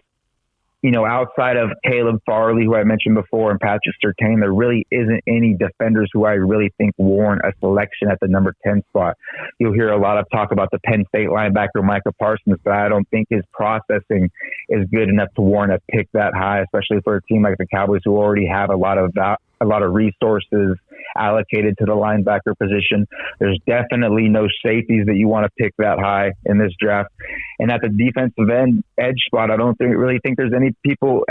outside of Caleb Farley, who I mentioned before, and Patrick Surtain, there really isn't any defenders who I really think warrant a selection at the number 10 spot. You'll hear a lot of talk about the Penn State linebacker Micah Parsons, but I don't think his processing is good enough to warrant a pick that high, especially for a team like the Cowboys who already have a lot of resources allocated to the linebacker position. There's definitely no safeties that you want to pick that high in this draft. And at the defensive end edge spot, I don't really think there's any people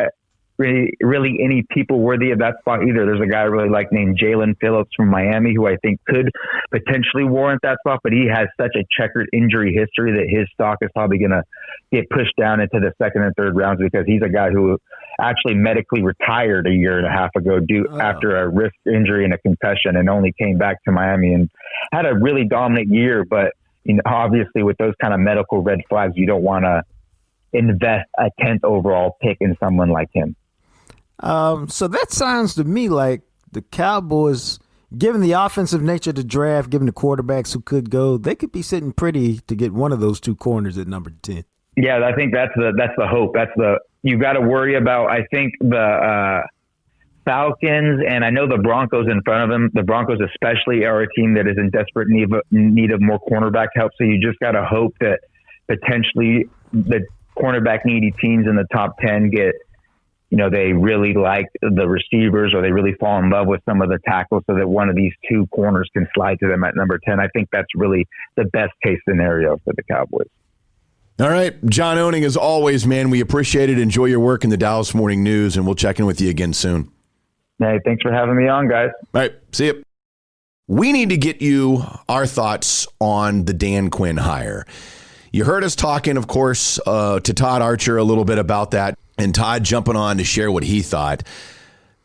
really any people worthy of that spot either. There's a guy I really like named Jalen Phillips from Miami who I think could potentially warrant that spot, but he has such a checkered injury history that his stock is probably going to get pushed down into the second and third rounds because he's a guy who actually medically retired a year and a half ago after a wrist injury and a concussion, and only came back to Miami and had a really dominant year. But obviously with those kind of medical red flags, you don't want to invest a 10th overall pick in someone like him. So that sounds to me like the Cowboys, given the offensive nature of the draft, given the quarterbacks who could go, they could be sitting pretty to get one of those two corners at number 10. Yeah, I think that's the hope. You got to worry about, I think, the Falcons, and I know the Broncos in front of them. The Broncos especially are a team that is in desperate need of more cornerback help. So you just got to hope that potentially the cornerback needy teams in the top 10 get, they really like the receivers or they really fall in love with some of the tackles so that one of these two corners can slide to them at number 10. I think that's really the best case scenario for the Cowboys. All right. John Owning, as always, man, we appreciate it. Enjoy your work in the Dallas Morning News, and we'll check in with you again soon. Hey, thanks for having me on, guys. All right. See you. We need to get you our thoughts on the Dan Quinn hire. You heard us talking, of course, to Todd Archer a little bit about that, and Todd jumping on to share what he thought.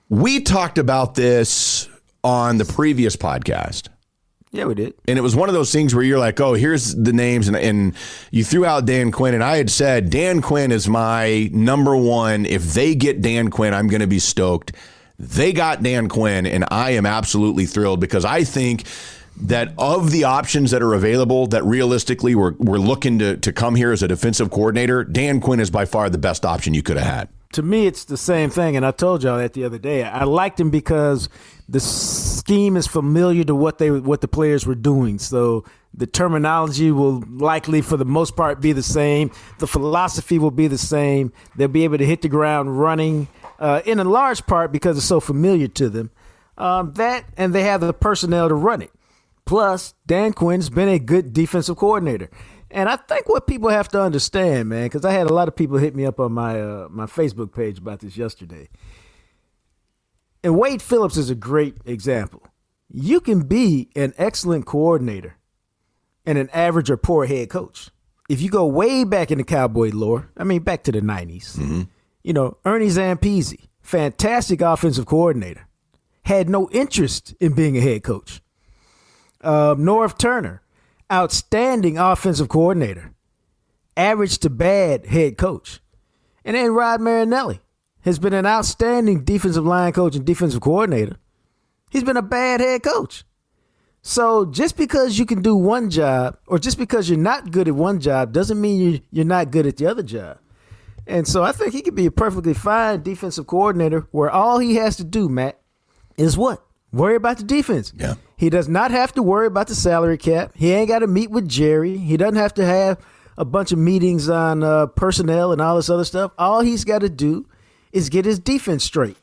We talked about this on the previous podcast. Yeah, we did. And it was one of those things where you're like, oh, here's the names. And you threw out Dan Quinn. And I had said, Dan Quinn is my number one. If they get Dan Quinn, I'm going to be stoked. They got Dan Quinn, and I am absolutely thrilled because I think that of the options that are available that realistically we're looking to come here as a defensive coordinator, Dan Quinn is by far the best option you could have had. To me, it's the same thing, and I told y'all that the other day. I liked him because the scheme is familiar to what the players were doing. So the terminology will likely, for the most part, be the same. The philosophy will be the same. They'll be able to hit the ground running, in a large part because it's so familiar to them. That, and they have the personnel to run it. Plus, Dan Quinn's been a good defensive coordinator. And I think what people have to understand, man, because I had a lot of people hit me up on my Facebook page about this yesterday. And Wade Phillips is a great example. You can be an excellent coordinator and an average or poor head coach. If you go way back in the Cowboy lore, I mean, back to the 90s, Ernie Zampese, fantastic offensive coordinator, had no interest in being a head coach. Norv Turner, outstanding offensive coordinator, average to bad head coach. And then Rod Marinelli has been an outstanding defensive line coach and defensive coordinator. He's been a bad head coach. So just because you can do one job or just because you're not good at one job doesn't mean you're not good at the other job. And so I think he could be a perfectly fine defensive coordinator where all he has to do, Matt, is what? Worry about the defense. Yeah. He does not have to worry about the salary cap. He ain't got to meet with Jerry. He doesn't have to have a bunch of meetings on personnel and all this other stuff. All he's got to do is get his defense straight.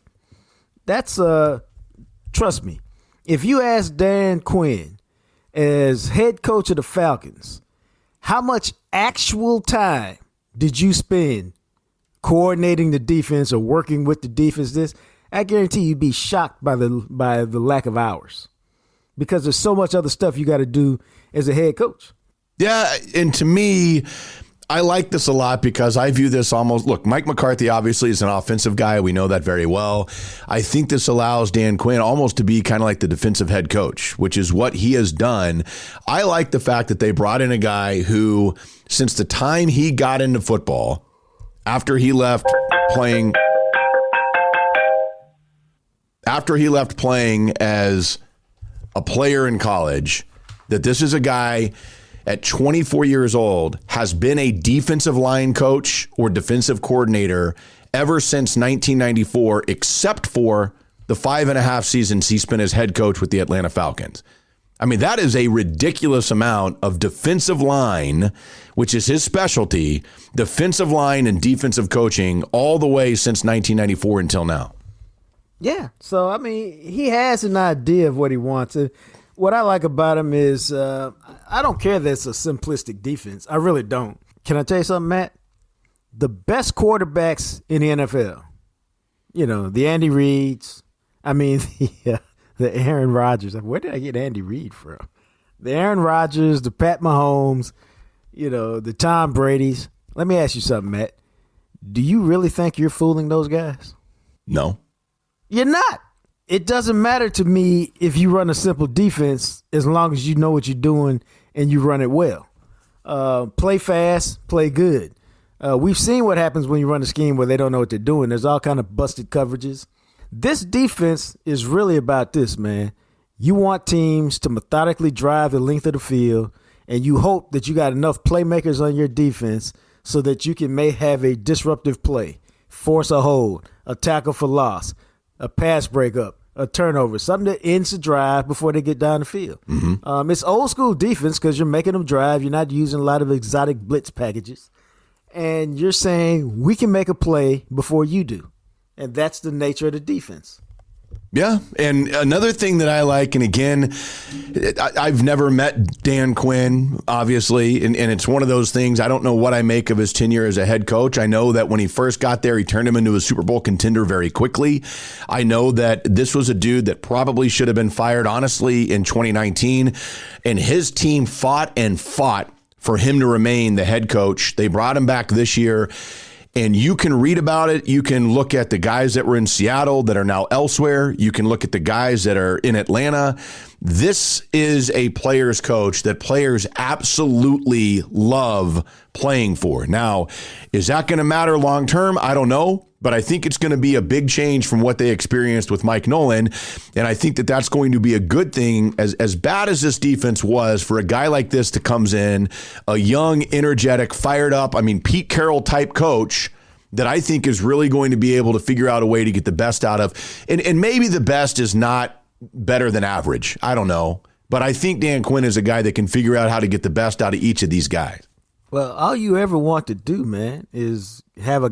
That's, trust me, if you ask Dan Quinn as head coach of the Falcons, how much actual time did you spend coordinating the defense or working with the defense, I guarantee you'd be shocked by the lack of hours because there's so much other stuff you got to do as a head coach. Yeah, and to me, I like this a lot because I view this almost, look, Mike McCarthy obviously is an offensive guy. We know that very well. I think this allows Dan Quinn almost to be kind of like the defensive head coach, which is what he has done. I like the fact that they brought in a guy who, since the time he got into football, after he left playing as a player in college, that this is a guy at 24 years old has been a defensive line coach or defensive coordinator ever since 1994, except for the 5.5 seasons he spent as head coach with the Atlanta Falcons. I mean, that is a ridiculous amount of defensive line, which is his specialty, defensive line and defensive coaching all the way since 1994 until now. Yeah. So, I mean, he has an idea of what he wants. What I like about him is I don't care that it's a simplistic defense. I really don't. Can I tell you something, Matt? The best quarterbacks in the NFL, the Andy Reids, the Aaron Rodgers. Where did I get Andy Reid from? The Aaron Rodgers, the Pat Mahomes, the Tom Brady's. Let me ask you something, Matt. Do you really think you're fooling those guys? No. You're not. It doesn't matter to me if you run a simple defense as long as you know what you're doing and you run it well. Play fast, play good. We've seen what happens when you run a scheme where they don't know what they're doing. There's all kind of busted coverages. This defense is really about this, man. You want teams to methodically drive the length of the field, and you hope that you got enough playmakers on your defense so that you may have a disruptive play, force a hold, a tackle for loss, a pass breakup, a turnover, something that ends the drive before they get down the field. Mm-hmm. It's old school defense because you're making them drive. You're not using a lot of exotic blitz packages. And you're saying we can make a play before you do. And that's the nature of the defense. Yeah, and another thing that I like, and again, I've never met Dan Quinn, obviously, and it's one of those things, I don't know what I make of his tenure as a head coach. I know that when he first got there, he turned him into a Super Bowl contender very quickly. I know that this was a dude that probably should have been fired, honestly, in 2019, and his team fought and fought for him to remain the head coach. They brought him back this year. And you can read about it. You can look at the guys that were in Seattle that are now elsewhere. You can look at the guys that are in Atlanta. This is a players coach that players absolutely love playing for. Now, is that going to matter long term? I don't know. But I think it's going to be a big change from what they experienced with Mike Nolan. And I think that that's going to be a good thing. As bad as this defense was, for a guy like this to comes in, a young, energetic, fired up, Pete Carroll type coach that I think is really going to be able to figure out a way to get the best out of. And maybe the best is not better than average. I don't know. But I think Dan Quinn is a guy that can figure out how to get the best out of each of these guys. Well, all you ever want to do, man, is have a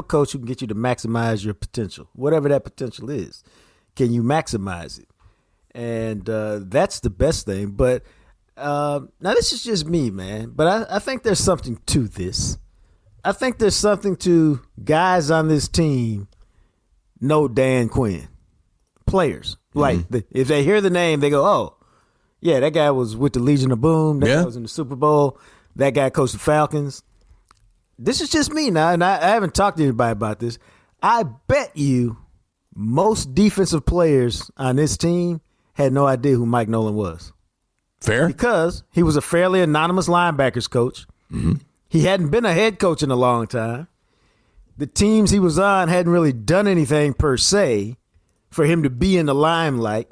coach who can get you to maximize your potential, whatever that potential is. Can you maximize it? And that's the best thing. But now this is just me, man. But I think there's something to this. I think there's something to guys on this team know Dan Quinn, players. Like if they hear the name, they go, "Oh, yeah, that guy was with the Legion of Boom. That guy was in the Super Bowl. That guy coached the Falcons." This is just me now, and I haven't talked to anybody about this. I bet you most defensive players on this team had no idea who Mike Nolan was. Fair. Because he was a fairly anonymous linebackers coach. Mm-hmm. He hadn't been a head coach in a long time. The teams he was on hadn't really done anything per se for him to be in the limelight.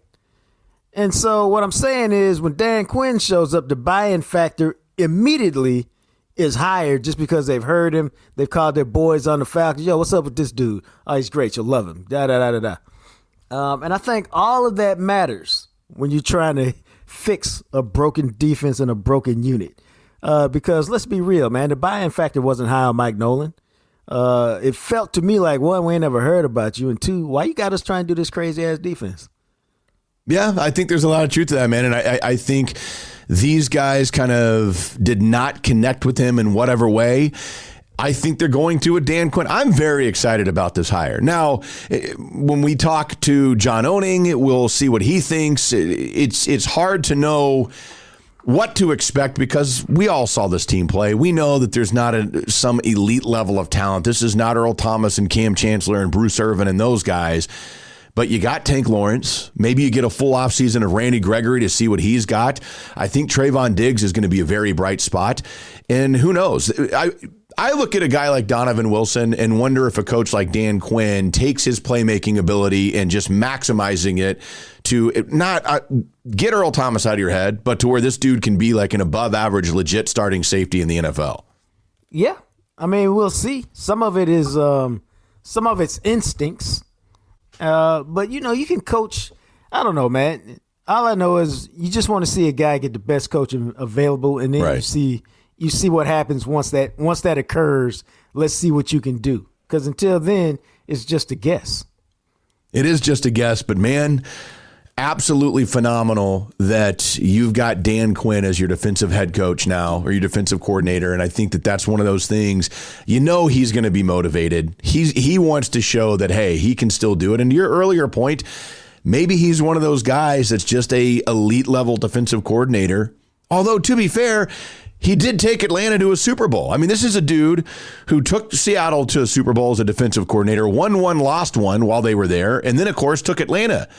And so what I'm saying is when Dan Quinn shows up, the buy-in factor immediately is higher just because they've heard him. They've called their boys on the Falcons. Yo, what's up with this dude? Oh, he's great. You'll love him. Da-da-da-da-da. And I think all of that matters when you're trying to fix a broken defense and a broken unit. Because let's be real, man, the buy-in factor wasn't high on Mike Nolan. It felt to me like, one, we ain't never heard about you, and two, why you got us trying to do this crazy-ass defense? Yeah, I think there's a lot of truth to that, man. And I think these guys kind of did not connect with him in whatever way. I think they're going to with Dan Quinn. I'm very excited about this hire. Now, when we talk to John Owning, we'll see what he thinks. It's hard to know what to expect because we all saw this team play. We know that there's not some elite level of talent. This is not Earl Thomas and Cam Chancellor and Bruce Irvin and those guys. But you got Tank Lawrence. Maybe you get a full offseason of Randy Gregory to see what he's got. I think Trayvon Diggs is going to be a very bright spot. And who knows? I look at a guy like Donovan Wilson and wonder if a coach like Dan Quinn takes his playmaking ability and just maximizing it to not get Earl Thomas out of your head, but to where this dude can be like an above average, legit starting safety in the NFL. Yeah. I mean, we'll see. Some of it is some of it's instincts. But, you can coach. I don't know, man. All I know is you just want to see a guy get the best coaching available, and then you see what happens once that occurs. Let's see what you can do. Because until then, it's just a guess. It is just a guess, but, man, absolutely phenomenal that you've got Dan Quinn as your defensive head coach now, or your defensive coordinator. And I think that that's one of those things, he's going to be motivated. He wants to show that, hey, he can still do it. And to your earlier point, maybe he's one of those guys that's just a elite level defensive coordinator. Although, to be fair, he did take Atlanta to a Super Bowl. I mean, this is a dude who took Seattle to a Super Bowl as a defensive coordinator, won one, lost one while they were there, and then, of course, took Atlanta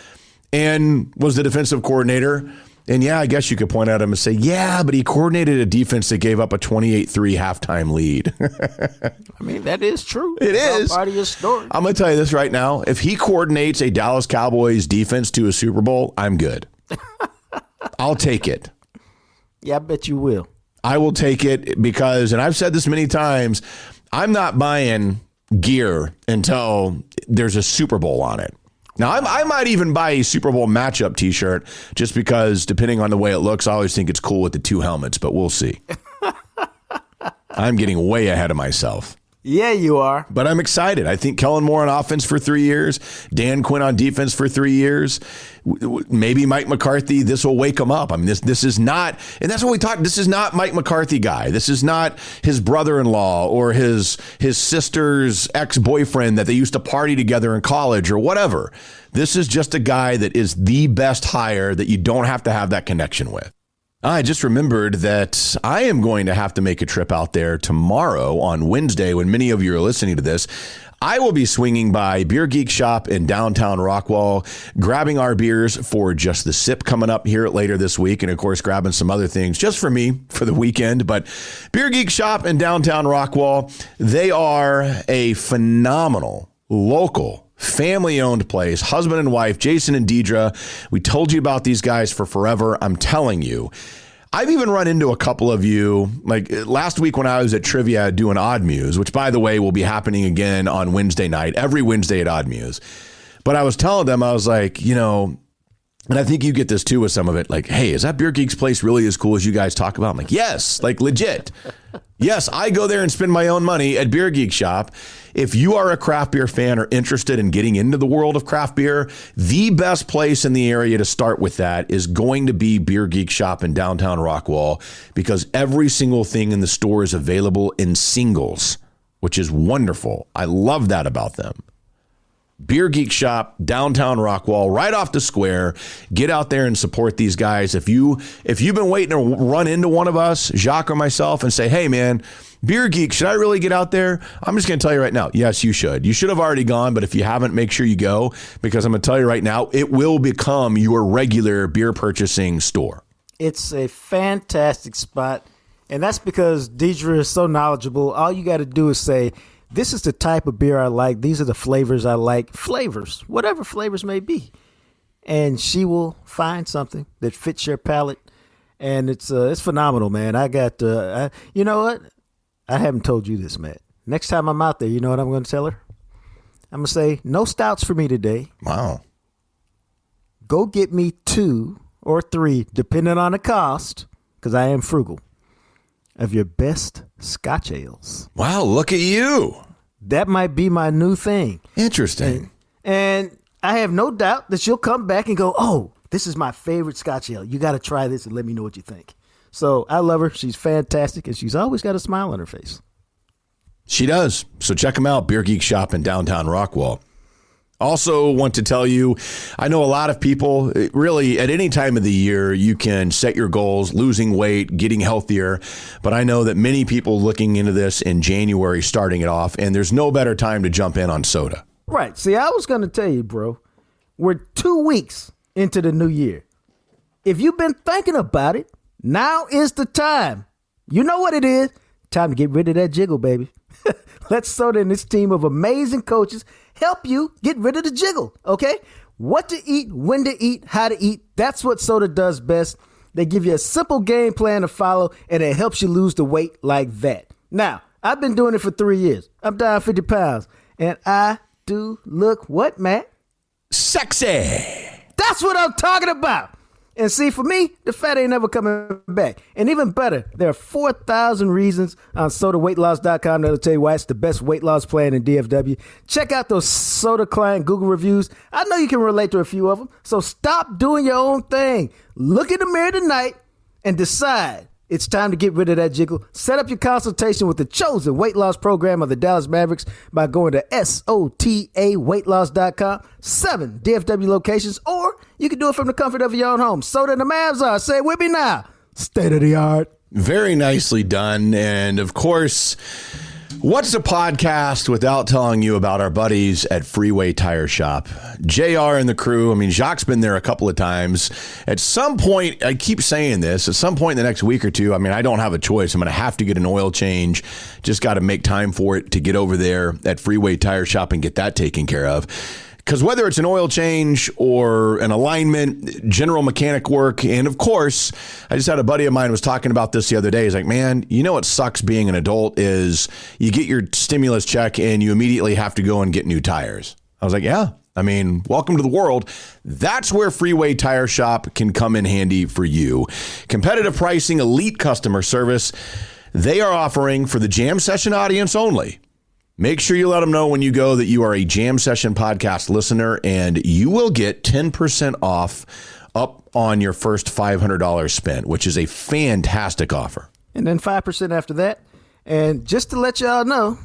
and was the defensive coordinator. And, yeah, I guess you could point at him and say, yeah, but he coordinated a defense that gave up a 28-3 halftime lead. I mean, that is true. It is. Part of your story. I'm going to tell you this right now. If he coordinates a Dallas Cowboys defense to a Super Bowl, I'm good. I'll take it. Yeah, I bet you will. I will take it because, and I've said this many times, I'm not buying gear until there's a Super Bowl on it. Now, I might even buy a Super Bowl matchup T-shirt just because, depending on the way it looks, I always think it's cool with the two helmets, but we'll see. I'm getting way ahead of myself. Yeah, you are. But I'm excited. I think Kellen Moore on offense for 3 years, Dan Quinn on defense for 3 years, maybe Mike McCarthy, this will wake him up. I mean, this is not, and that's what we talked, this is not Mike McCarthy guy. This is not his brother-in-law or his sister's ex-boyfriend that they used to party together in college or whatever. This is just a guy that is the best hire that you don't have to have that connection with. I just remembered that I am going to have to make a trip out there tomorrow on Wednesday when many of you are listening to this. I will be swinging by Beer Geek Shop in downtown Rockwall, grabbing our beers for Just the Sip coming up here later this week, and of course grabbing some other things just for me for the weekend. But Beer Geek Shop in downtown Rockwall, they are a phenomenal local family-owned place, husband and wife, Jason and Deidre. We told you about these guys for forever. I'm telling you. I've even run into a couple of you, like last week when I was at Trivia doing Odd Muse, which, by the way, will be happening again on Wednesday night, every Wednesday at Odd Muse. But I was telling them, I was like, you know, and I think you get this too with some of it, like, hey, is that Beer Geek's place really as cool as you guys talk about? I'm like, yes, like legit. Yes, I go there and spend my own money at Beer Geek Shop. If you are a craft beer fan or interested in getting into the world of craft beer, the best place in the area to start with that is going to be Beer Geek Shop in downtown Rockwall, because every single thing in the store is available in singles, which is wonderful. I love that about them. Beer Geek Shop, downtown Rockwall, right off the square. Get out there and support these guys. If you've been waiting to run into one of us, Jacques or myself, and say, hey, man, Beer Geek, should I really get out there? I'm just going to tell you right now, yes, you should. You should have already gone, but if you haven't, make sure you go, because I'm going to tell you right now, it will become your regular beer purchasing store. It's a fantastic spot, and that's because Deidre is so knowledgeable. All you got to do is say, this is the type of beer I like. These are the flavors I like. Flavors, whatever flavors may be. And she will find something that fits your palate. And it's phenomenal, man. I got, you know what? I haven't told you this, Matt. Next time I'm out there, you know what I'm going to tell her? I'm going to say, no stouts for me today. Wow. Go get me 2 or 3, depending on the cost, because I am frugal, of your best Scotch ales. Wow, look at you. That might be my new thing. Interesting. And I have no doubt that she'll come back and go, oh, this is my favorite Scotch ale. You got to try this and let me know what you think. So I love her. She's fantastic, and she's always got a smile on her face. She does. So check them out, Beer Geek Shop in downtown Rockwall. Also want to tell you, I know a lot of people, really at any time of the year, you can set your goals, losing weight, getting healthier. But I know that many people looking into this in January, starting it off, and there's no better time to jump in on soda. Right. See, I was going to tell you, bro, we're 2 weeks into the new year. If you've been thinking about it, now is the time. You know what it is. Time to get rid of that jiggle, baby. Let Soda and this team of amazing coaches help you get rid of the jiggle, okay? What to eat, when to eat, how to eat. That's what Soda does best. They give you a simple game plan to follow, and it helps you lose the weight like that. Now, I've been doing it for 3 years. I'm down 50 pounds, and I do look what, Matt? Sexy. That's what I'm talking about. And see, for me, the fat ain't never coming back. And even better, there are 4,000 reasons on SodaWeightLoss.com that'll tell you why it's the best weight loss plan in DFW. Check out those Soda client Google reviews. I know you can relate to a few of them. So stop doing your own thing. Look in the mirror tonight and decide it's time to get rid of that jiggle. Set up your consultation with the chosen weight loss program of the Dallas Mavericks by going to SOTAweightloss.com. 7 DFW locations, or you can do it from the comfort of your own home. Soda and the Mavs are. Say it with me now. State of the art. Very nicely done. And of course, what's a podcast without telling you about our buddies at Freeway Tire Shop? JR and the crew, I mean, Jacques been there a couple of times. At some point, I keep saying this, at some point in the next week or two, I mean, I don't have a choice. I'm going to have to get an oil change. Just got to make time for it to get over there at Freeway Tire Shop and get that taken care of. Because whether it's an oil change or an alignment, general mechanic work, and of course, I just had a buddy of mine was talking about this the other day. He's like, man, you know what sucks being an adult is you get your stimulus check and you immediately have to go and get new tires. I was like, yeah, I mean, welcome to the world. That's where Freeway Tire Shop can come in handy for you. Competitive pricing, elite customer service. They are offering for the Jam Session audience only. Make sure you let them know when you go that you are a Jam Session podcast listener, and you will get 10% off up on your first $500 spend, which is a fantastic offer. And then 5% after that. And just to let y'all know,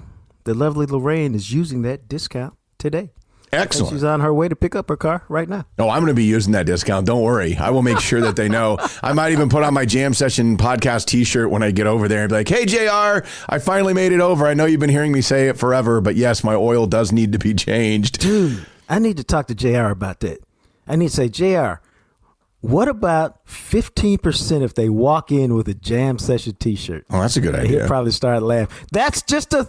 the lovely Lorraine is using that discount today. Excellent. She's on her way to pick up her car right now. Oh, I'm going to be using that discount. Don't worry. I will make sure that they know. I might even put on my Jam Session podcast T-shirt when I get over there and be like, hey, JR, I finally made it over. I know you've been hearing me say it forever, but yes, my oil does need to be changed. Dude, I need to talk to JR about that. I need to say, JR, what about 15% if they walk in with a Jam Session T-shirt? Oh, that's a good idea. He'll probably start laughing. That's just a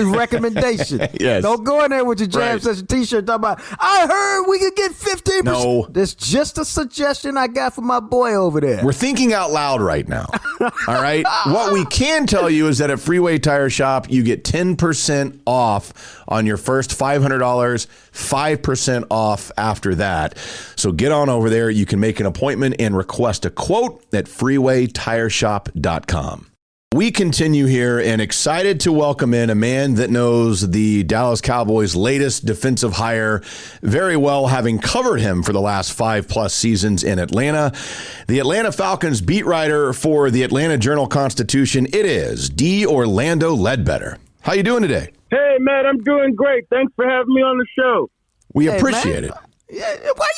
recommendation. Yes. Don't go in there with your Jam Session T-shirt talking about, I heard we could get 15%. No. That's just a suggestion I got for my boy over there. We're thinking out loud right now. All right. What we can tell you is that at Freeway Tire Shop, you get 10% off on your first $500, 5% off after that. So get on over there. You can make an appointment and request a quote at freewaytireshop.com. We continue here and excited to welcome in a man that knows the Dallas Cowboys' latest defensive hire very well, having covered him for the last 5+ seasons in Atlanta. The Atlanta Falcons beat writer for the Atlanta Journal-Constitution. It is D. Orlando Ledbetter. How you doing today? Hey, Matt, I'm doing great. Thanks for having me on the show. We appreciate it. Yeah, why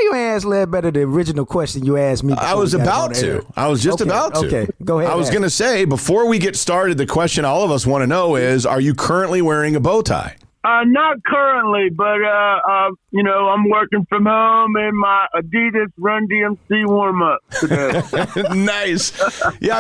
you ask Ledbetter the original question you asked me? I was about to. I was just about to. Okay, go ahead. I was going to say, before we get started, the question all of us want to know is, are you currently wearing a bow tie? Not currently, but, I'm working from home in my Adidas Run DMC warm-up today. Nice. Yeah,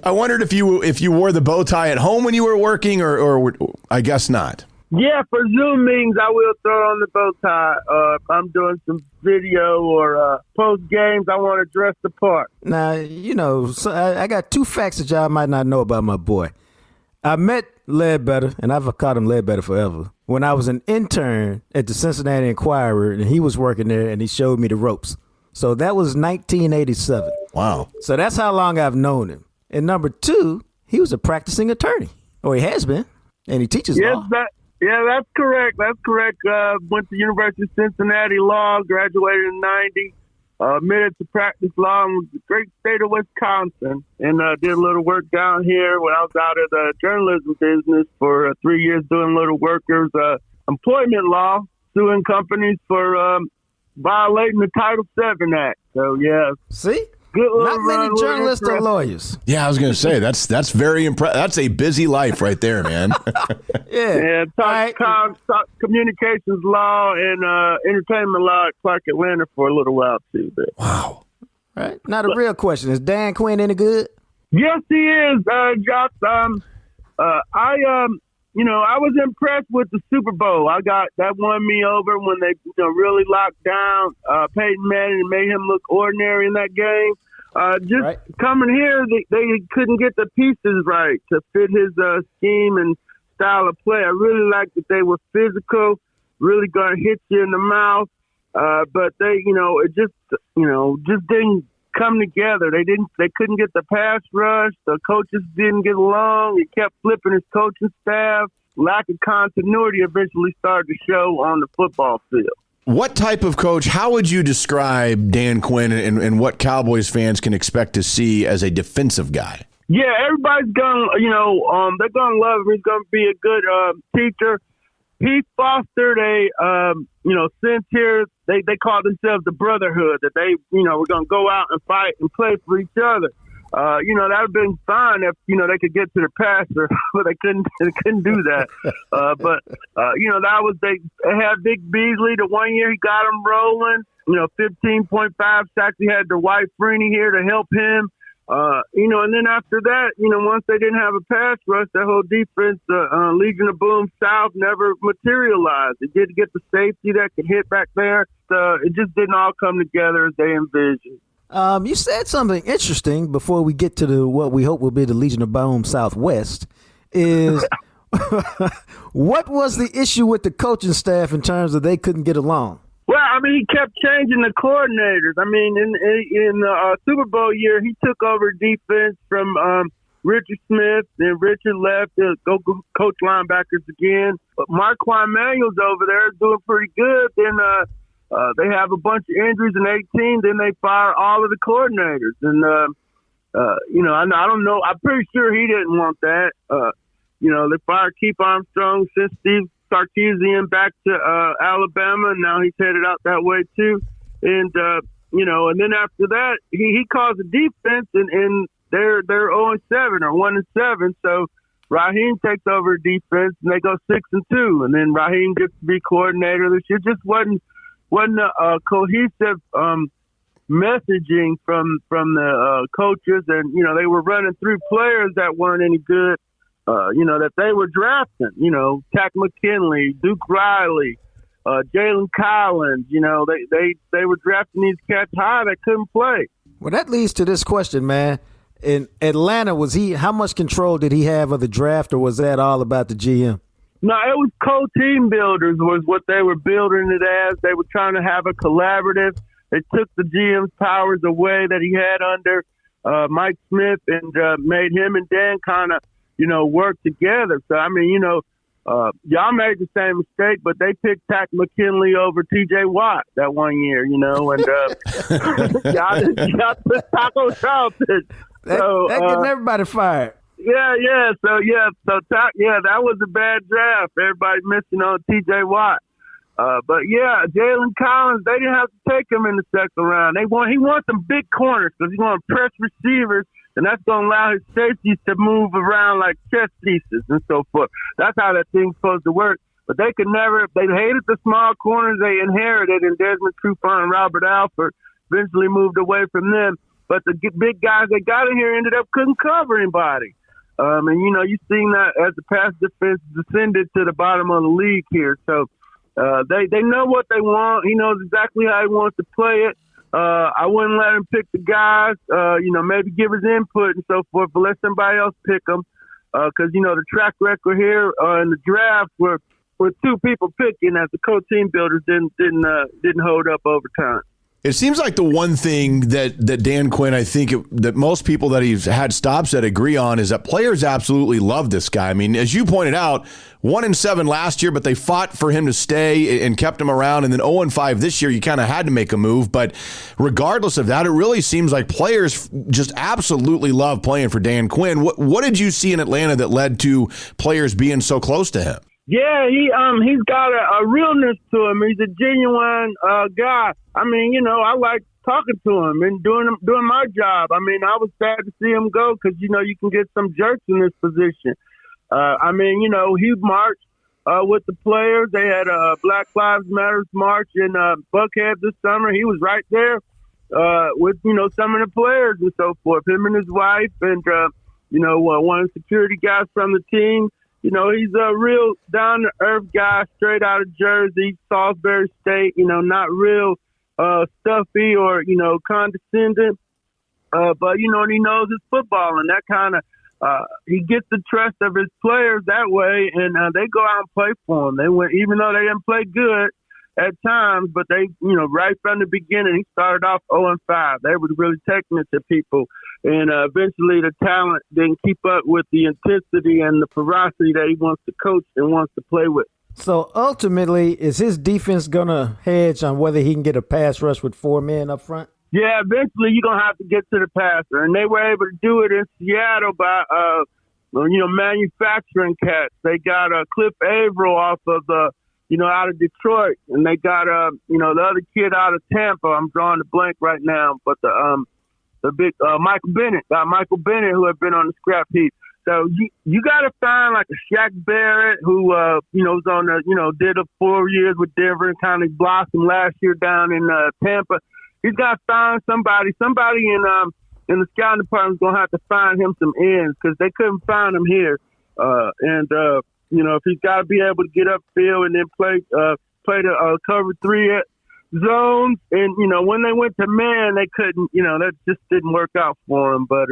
I wondered if you wore the bow tie at home when you were working, or I guess not. Yeah, for Zoom meetings, I will throw on the bow tie. If I'm doing some video or post games, I want to dress the part. Now, so I got two facts that y'all might not know about my boy. I met Ledbetter, and I've called him Ledbetter forever, when I was an intern at the Cincinnati Enquirer, and he was working there, and he showed me the ropes. So that was 1987. Wow. So that's how long I've known him. And number two, he was a practicing attorney. Or he has been, and he teaches law. Yeah, that's correct. Went to University of Cincinnati Law, graduated in 90, admitted to practice law in the great state of Wisconsin, and did a little work down here when I was out of the journalism business for 3 years doing little workers' employment law, suing companies for violating the Title VII Act. So, yeah. See? Not many journalists or lawyers. Yeah, I was going to say, that's very impressive. That's a busy life right there, man. Yeah. Talk communications law and entertainment law at Clark Atlanta for a little while, too. But. Wow. Right. Now, the real question, is Dan Quinn any good? Yes, he is, Josh. I was impressed with the Super Bowl. That won me over when they really locked down Peyton Manning and made him look ordinary in that game. Coming here, they couldn't get the pieces right to fit his scheme and style of play. I really liked that they were physical, really going to hit you in the mouth. But they, it just didn't come together. They couldn't get the pass rush. The coaches didn't get along. He kept flipping his coaching staff. Lack of continuity eventually started to show on the football field. What type of coach, how would you describe Dan Quinn and what Cowboys fans can expect to see as a defensive guy? Yeah, everybody's going to, they're going to love him. He's going to be a good teacher. He fostered a, since here, they call themselves the brotherhood, that they, were going to go out and fight and play for each other. That would have been fine if, they could get to the passer, but they couldn't do that. That was, they had Vic Beasley. The 1 year he got him rolling, 15.5 sacks. He had Dwight Freeney here to help him. And then after that, once they didn't have a pass rush, that whole defense, Legion of Boom South never materialized. It didn't get the safety that could hit back there. It just didn't all come together as they envisioned. You said something interesting before we get to what we hope will be the Legion of Boom Southwest is what was the issue with the coaching staff in terms of they couldn't get along? Well, he kept changing the coordinators. In the Super Bowl year, he took over defense from Richard Smith, then Richard left to go coach linebackers again. But Marquand Manuel's over there doing pretty good. Then they have a bunch of injuries in 18. Then they fire all of the coordinators. And, I don't know. I'm pretty sure he didn't want that. They fired Keith Armstrong since Steve Sarkisian back to Alabama, and now he's headed out that way too. And and then after that, he calls the defense, and they're 0-7 or 1-7. So Raheem takes over defense, and they go 6-2. And then Raheem gets to be coordinator. It just wasn't a cohesive messaging from the coaches, and they were running through players that weren't any good. That they were drafting. Tack McKinley, Duke Riley, Jalen Collins. They were drafting these cats high that couldn't play. Well, that leads to this question, man. In Atlanta, how much control did he have of the draft, or was that all about the GM? No, it was co-team builders was what they were building it as. They were trying to have a collaborative. They took the GM's powers away that he had under Mike Smith and made him and Dan kind of, work together. So, y'all made the same mistake, but they picked Tack McKinley over T.J. Watt that one year, and y'all put Taco Charlton. That getting everybody fired. Yeah. So that was a bad draft. Everybody missing on T.J. Watt. But Jalen Collins, they didn't have to take him in the second round. He wants some big corners because he's going to press receivers, and that's going to allow his safeties to move around like chess pieces and so forth. That's how that thing's supposed to work. But they hated the small corners they inherited, and Desmond Trufant and Robert Alford eventually moved away from them. But the big guys they got in here ended up couldn't cover anybody. You've seen that as the pass defense descended to the bottom of the league here. So they know what they want. He knows exactly how he wants to play it. I wouldn't let him pick the guys, maybe give his input and so forth, but let somebody else pick them. Because, the track record here in the draft were two people picking as the co-team builders didn't hold up over time. It seems like the one thing that Dan Quinn, I think that most people that he's had stops at agree on is that players absolutely love this guy. I mean, as you pointed out, 1-7 last year, but they fought for him to stay and kept him around. And then 0-5 this year, you kind of had to make a move. But regardless of that, it really seems like players just absolutely love playing for Dan Quinn. What did you see in Atlanta that led to players being so close to him? Yeah, he's got a realness to him. He's a genuine guy. I like talking to him and doing my job. I was sad to see him go because, you can get some jerks in this position. He marched with the players. They had a Black Lives Matter march in Buckhead this summer. He was right there with, some of the players and so forth, him and his wife and, one of the security guys from the team. He's a real down-to-earth guy, straight out of Jersey, Salisbury State, not real stuffy or, condescending. But, and he knows his football, and that kind of he gets the trust of his players that way, and they go out and play for him. Even though they didn't play good at times, but they, right from the beginning, he started off 0-5. They were really taking it to people. And eventually the talent didn't keep up with the intensity and the ferocity that he wants to coach and wants to play with. So ultimately, is his defense going to hedge on whether he can get a pass rush with 4 men up front? Yeah, eventually you're going to have to get to the passer. And they were able to do it in Seattle by, manufacturing cats. They got Cliff Averill off of out of Detroit. And they got, the other kid out of Tampa. I'm drawing a blank right now. But the big Michael Bennett, who had been on the scrap heap. So you got to find like a Shaq Barrett who was on the did 4 years with Denver and kind of blossomed last year down in Tampa. He's got to find somebody in the scouting department is gonna have to find him some ends because they couldn't find him here. If he's got to be able to get upfield and then play the cover 3 zones, and when they went to man, they couldn't. That just didn't work out for him. But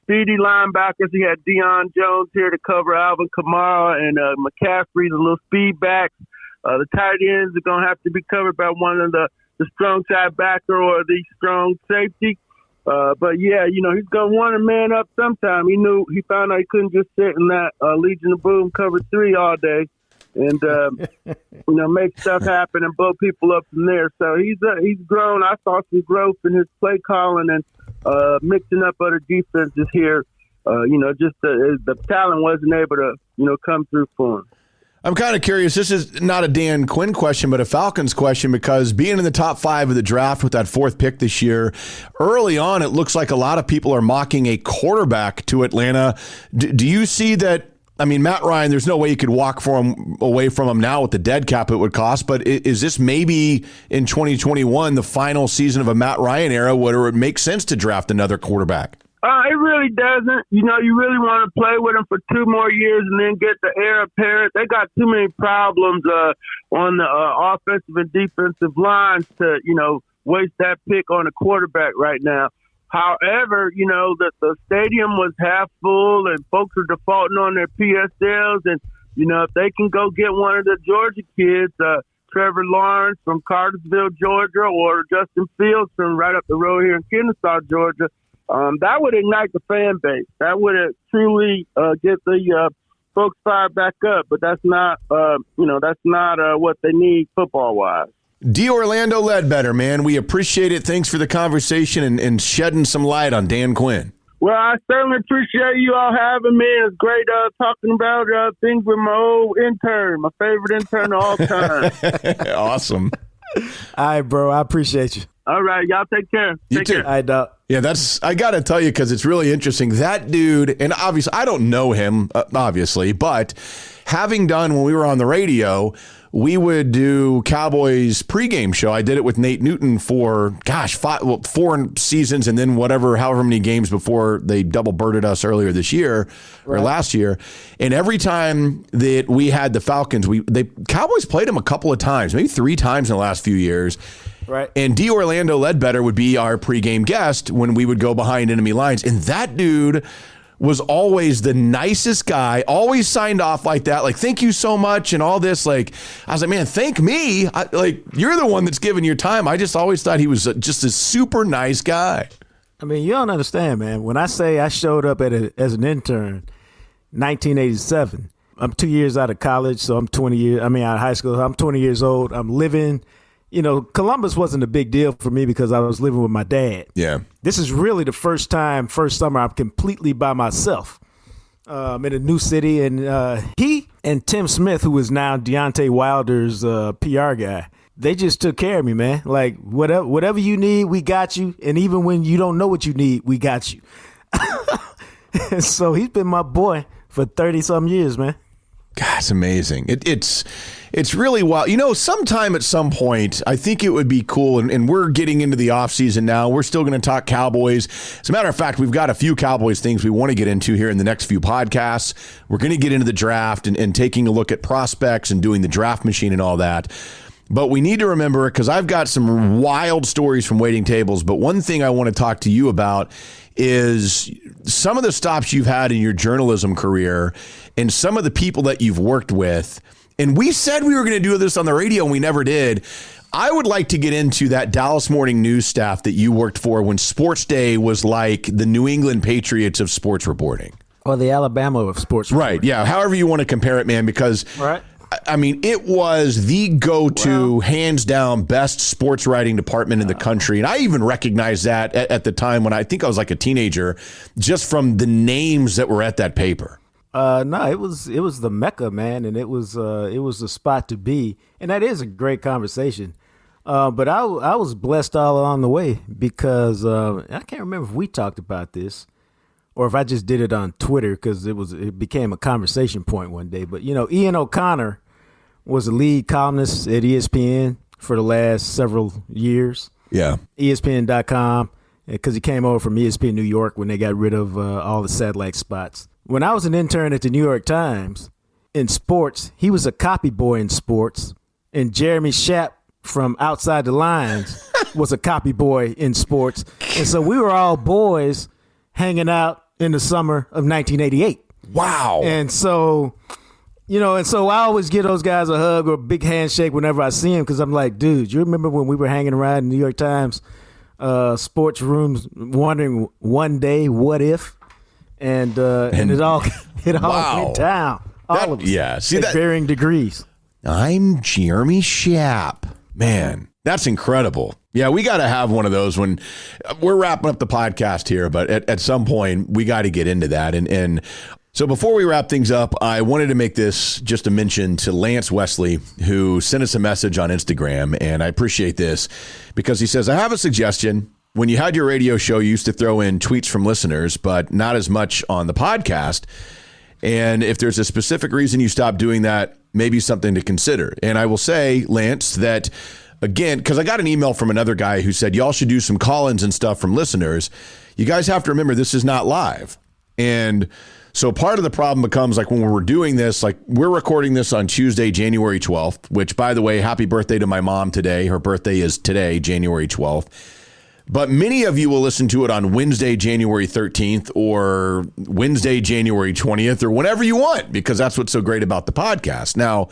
speedy linebackers. He had Deion Jones here to cover Alvin Kamara and McCaffrey, the little speed backs. The tight ends are gonna have to be covered by one of the strong side backer or the strong safety. But yeah, he's gonna want a man up sometime. He found out he couldn't just sit in that Legion of Boom cover 3 all day. And make stuff happen and blow people up from there. So he's grown. I saw some growth in his play calling and mixing up other defenses here. Just the talent wasn't able to come through for him. I'm kind of curious. This is not a Dan Quinn question, but a Falcons question, because being in the top 5 of the draft with that 4th pick this year, early on, it looks like a lot of people are mocking a quarterback to Atlanta. Do you see that? I mean, Matt Ryan, there's no way you could walk away from him now with the dead cap it would cost. But is this maybe in 2021 the final season of a Matt Ryan era where it makes sense to draft another quarterback? It really doesn't. You really want to play with them for 2 more years and then get the heir apparent. They got too many problems on the offensive and defensive lines to, waste that pick on a quarterback right now. However, the stadium was half full and folks are defaulting on their PSLs. And, if they can go get one of the Georgia kids, Trevor Lawrence from Cartersville, Georgia, or Justin Fields from right up the road here in Kennesaw, Georgia, that would ignite the fan base. That would truly get the folks fired back up. But that's not, what they need football-wise. Orlando Ledbetter, man, we appreciate it. Thanks for the conversation and shedding some light on Dan Quinn. Well, I certainly appreciate you all having me. It's great talking about things with my old intern, my favorite intern of all time. Awesome. All right, bro. I appreciate you. All right. Y'all take care. You too. Care. All right, dog. Yeah, I got to tell you, because it's really interesting. That dude, and obviously I don't know him, obviously, but having done when we were on the radio, we would do Cowboys pregame show. I did it with Nate Newton for, 4 seasons and then however many games before they double birded us earlier this year or last year. And every time that we had the Falcons, the Cowboys played them a couple of times, maybe 3 times in the last few years. Right. And Orlando Ledbetter would be our pregame guest when we would go behind enemy lines. And that dude was always the nicest guy, always signed off like that, like, thank you so much and all this. Like, I was like, man, thank me. You're the one that's giving your time. I just always thought he was just a super nice guy. I mean, you don't understand, man. When I say I showed up as an intern 1987, I'm 2 years out of college, so I'm 20 years, out of high school. I'm 20 years old. I'm living, Columbus wasn't a big deal for me because I was living with my dad. Yeah. This is really the first summer I'm completely by myself in a new city. And he and Tim Smith, who is now Deontay Wilder's PR guy, they just took care of me, man. Like, whatever you need, we got you. And even when you don't know what you need, we got you. And so he's been my boy for 30-some years, man. God, it's amazing. It's really wild. Sometime at some point, I think it would be cool, and we're getting into the offseason now. We're still going to talk Cowboys. As a matter of fact, we've got a few Cowboys things we want to get into here in the next few podcasts. We're going to get into the draft and taking a look at prospects and doing the draft machine and all that. But we need to remember, because I've got some wild stories from waiting tables, but one thing I want to talk to you about is some of the stops you've had in your journalism career and some of the people that you've worked with. And we said we were going to do this on the radio, and we never did. I would like to get into that Dallas Morning News staff that you worked for when Sports Day was like the New England Patriots of sports reporting. Or the Alabama of sports reporting. Right, yeah. However you want to compare it, man, because right. It was the go-to, hands down, best sports writing department in the country. And I even recognized that at the time when I think I was like a teenager, just from the names that were at that paper. No, it was the Mecca, man, and it was the spot to be, and that is a great conversation. But I was blessed all along the way because I can't remember if we talked about this or if I just did it on Twitter because it became a conversation point one day. But Ian O'Connor was a lead columnist at ESPN for the last several years. Yeah, ESPN.com, because he came over from ESPN New York when they got rid of all the satellite spots. When I was an intern at the New York Times in sports, he was a copy boy in sports, and Jeremy Schaap from Outside the Lines was a copy boy in sports. And so we were all boys hanging out in the summer of 1988. Wow. And so, I always give those guys a hug or a big handshake whenever I see them because I'm like, dude, you remember when we were hanging around in the New York Times sports rooms wondering one day, what if? And it all went down. All of us. Yeah. See at varying degrees. I'm Jeremy Schaap. Man, that's incredible. Yeah, we got to have one of those when we're wrapping up the podcast here, but at some point we got to get into that. And So before we wrap things up, I wanted to make this just a mention to Lance Wesley, who sent us a message on Instagram, and I appreciate this because he says, I have a suggestion. When you had your radio show, you used to throw in tweets from listeners, but not as much on the podcast. And if there's a specific reason you stopped doing that, maybe something to consider. And I will say, Lance, that again, because I got an email from another guy who said, y'all should do some call-ins and stuff from listeners. You guys have to remember this is not live. And so part of the problem becomes like when we're doing this, like we're recording this on Tuesday, January 12th, which, by the way, happy birthday to my mom today. Her birthday is today, January 12th. But many of you will listen to it on Wednesday, January 13th or Wednesday, January 20th or whenever you want, because that's what's so great about the podcast. Now,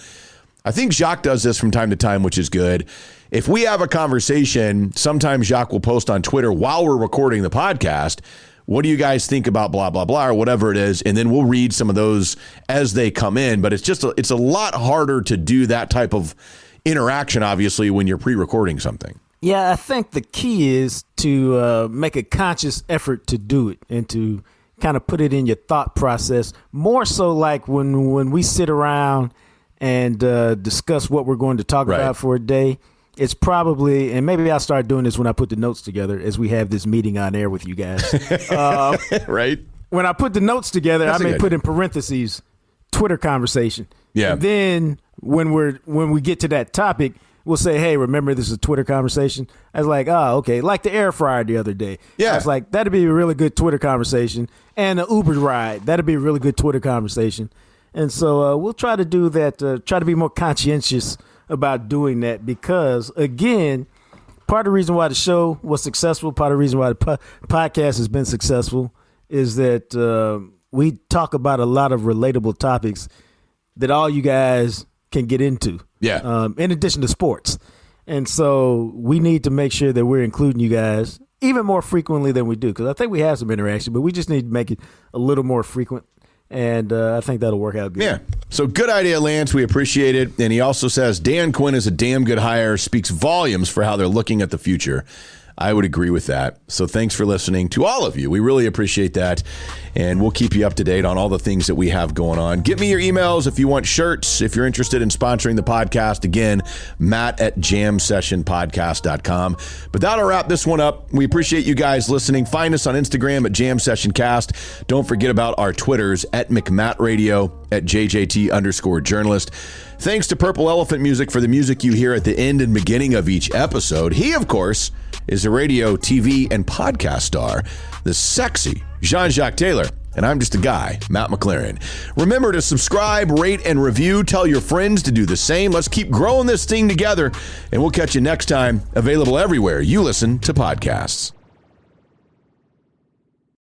I think Jacques does this from time to time, which is good. If we have a conversation, sometimes Jacques will post on Twitter while we're recording the podcast, what do you guys think about blah, blah, blah, or whatever it is? And then we'll read some of those as they come in. But it's a lot harder to do that type of interaction, obviously, when you're pre-recording something. Yeah, I think the key is to make a conscious effort to do it and to kind of put it in your thought process. More so like when we sit around and discuss what we're going to talk about for a day. It's probably, and maybe I'll start doing this when I put the notes together as we have this meeting on air with you guys. Right. When I put the notes together, I may put in parentheses, Twitter conversation. Yeah. And then when we get to that topic, we'll say, hey, remember this is a Twitter conversation? I was like, oh, okay. Like the air fryer the other day. Yeah. I was like, that'd be a really good Twitter conversation. And the Uber ride, that'd be a really good Twitter conversation. And so we'll try to do that, try to be more conscientious about doing that because, again, part of the reason why the show was successful, part of the reason why the podcast has been successful is that we talk about a lot of relatable topics that all you guys can get into. Yeah. In addition to sports. And so we need to make sure that we're including you guys even more frequently than we do because I think we have some interaction, but we just need to make it a little more frequent. And I think that'll work out good. Yeah. So good idea, Lance. We appreciate it. And he also says Dan Quinn is a damn good hire, speaks volumes for how they're looking at the future. I would agree with that. So thanks for listening to all of you. We really appreciate that. And we'll keep you up to date on all the things that we have going on. Get me your emails if you want shirts, if you're interested in sponsoring the podcast. Again, Matt@jamsessionpodcast.com. But that'll wrap this one up. We appreciate you guys listening. Find us on Instagram at JamSessionCast. Don't forget about our Twitters at McMattRadio, at JJT_journalist. Thanks to Purple Elephant Music for the music you hear at the end and beginning of each episode. He, of course, is a radio, TV, and podcast star, the sexy Jean-Jacques Taylor. And I'm just a guy, Matt McLaren. Remember to subscribe, rate, and review. Tell your friends to do the same. Let's keep growing this thing together, and we'll catch you next time. Available everywhere you listen to podcasts.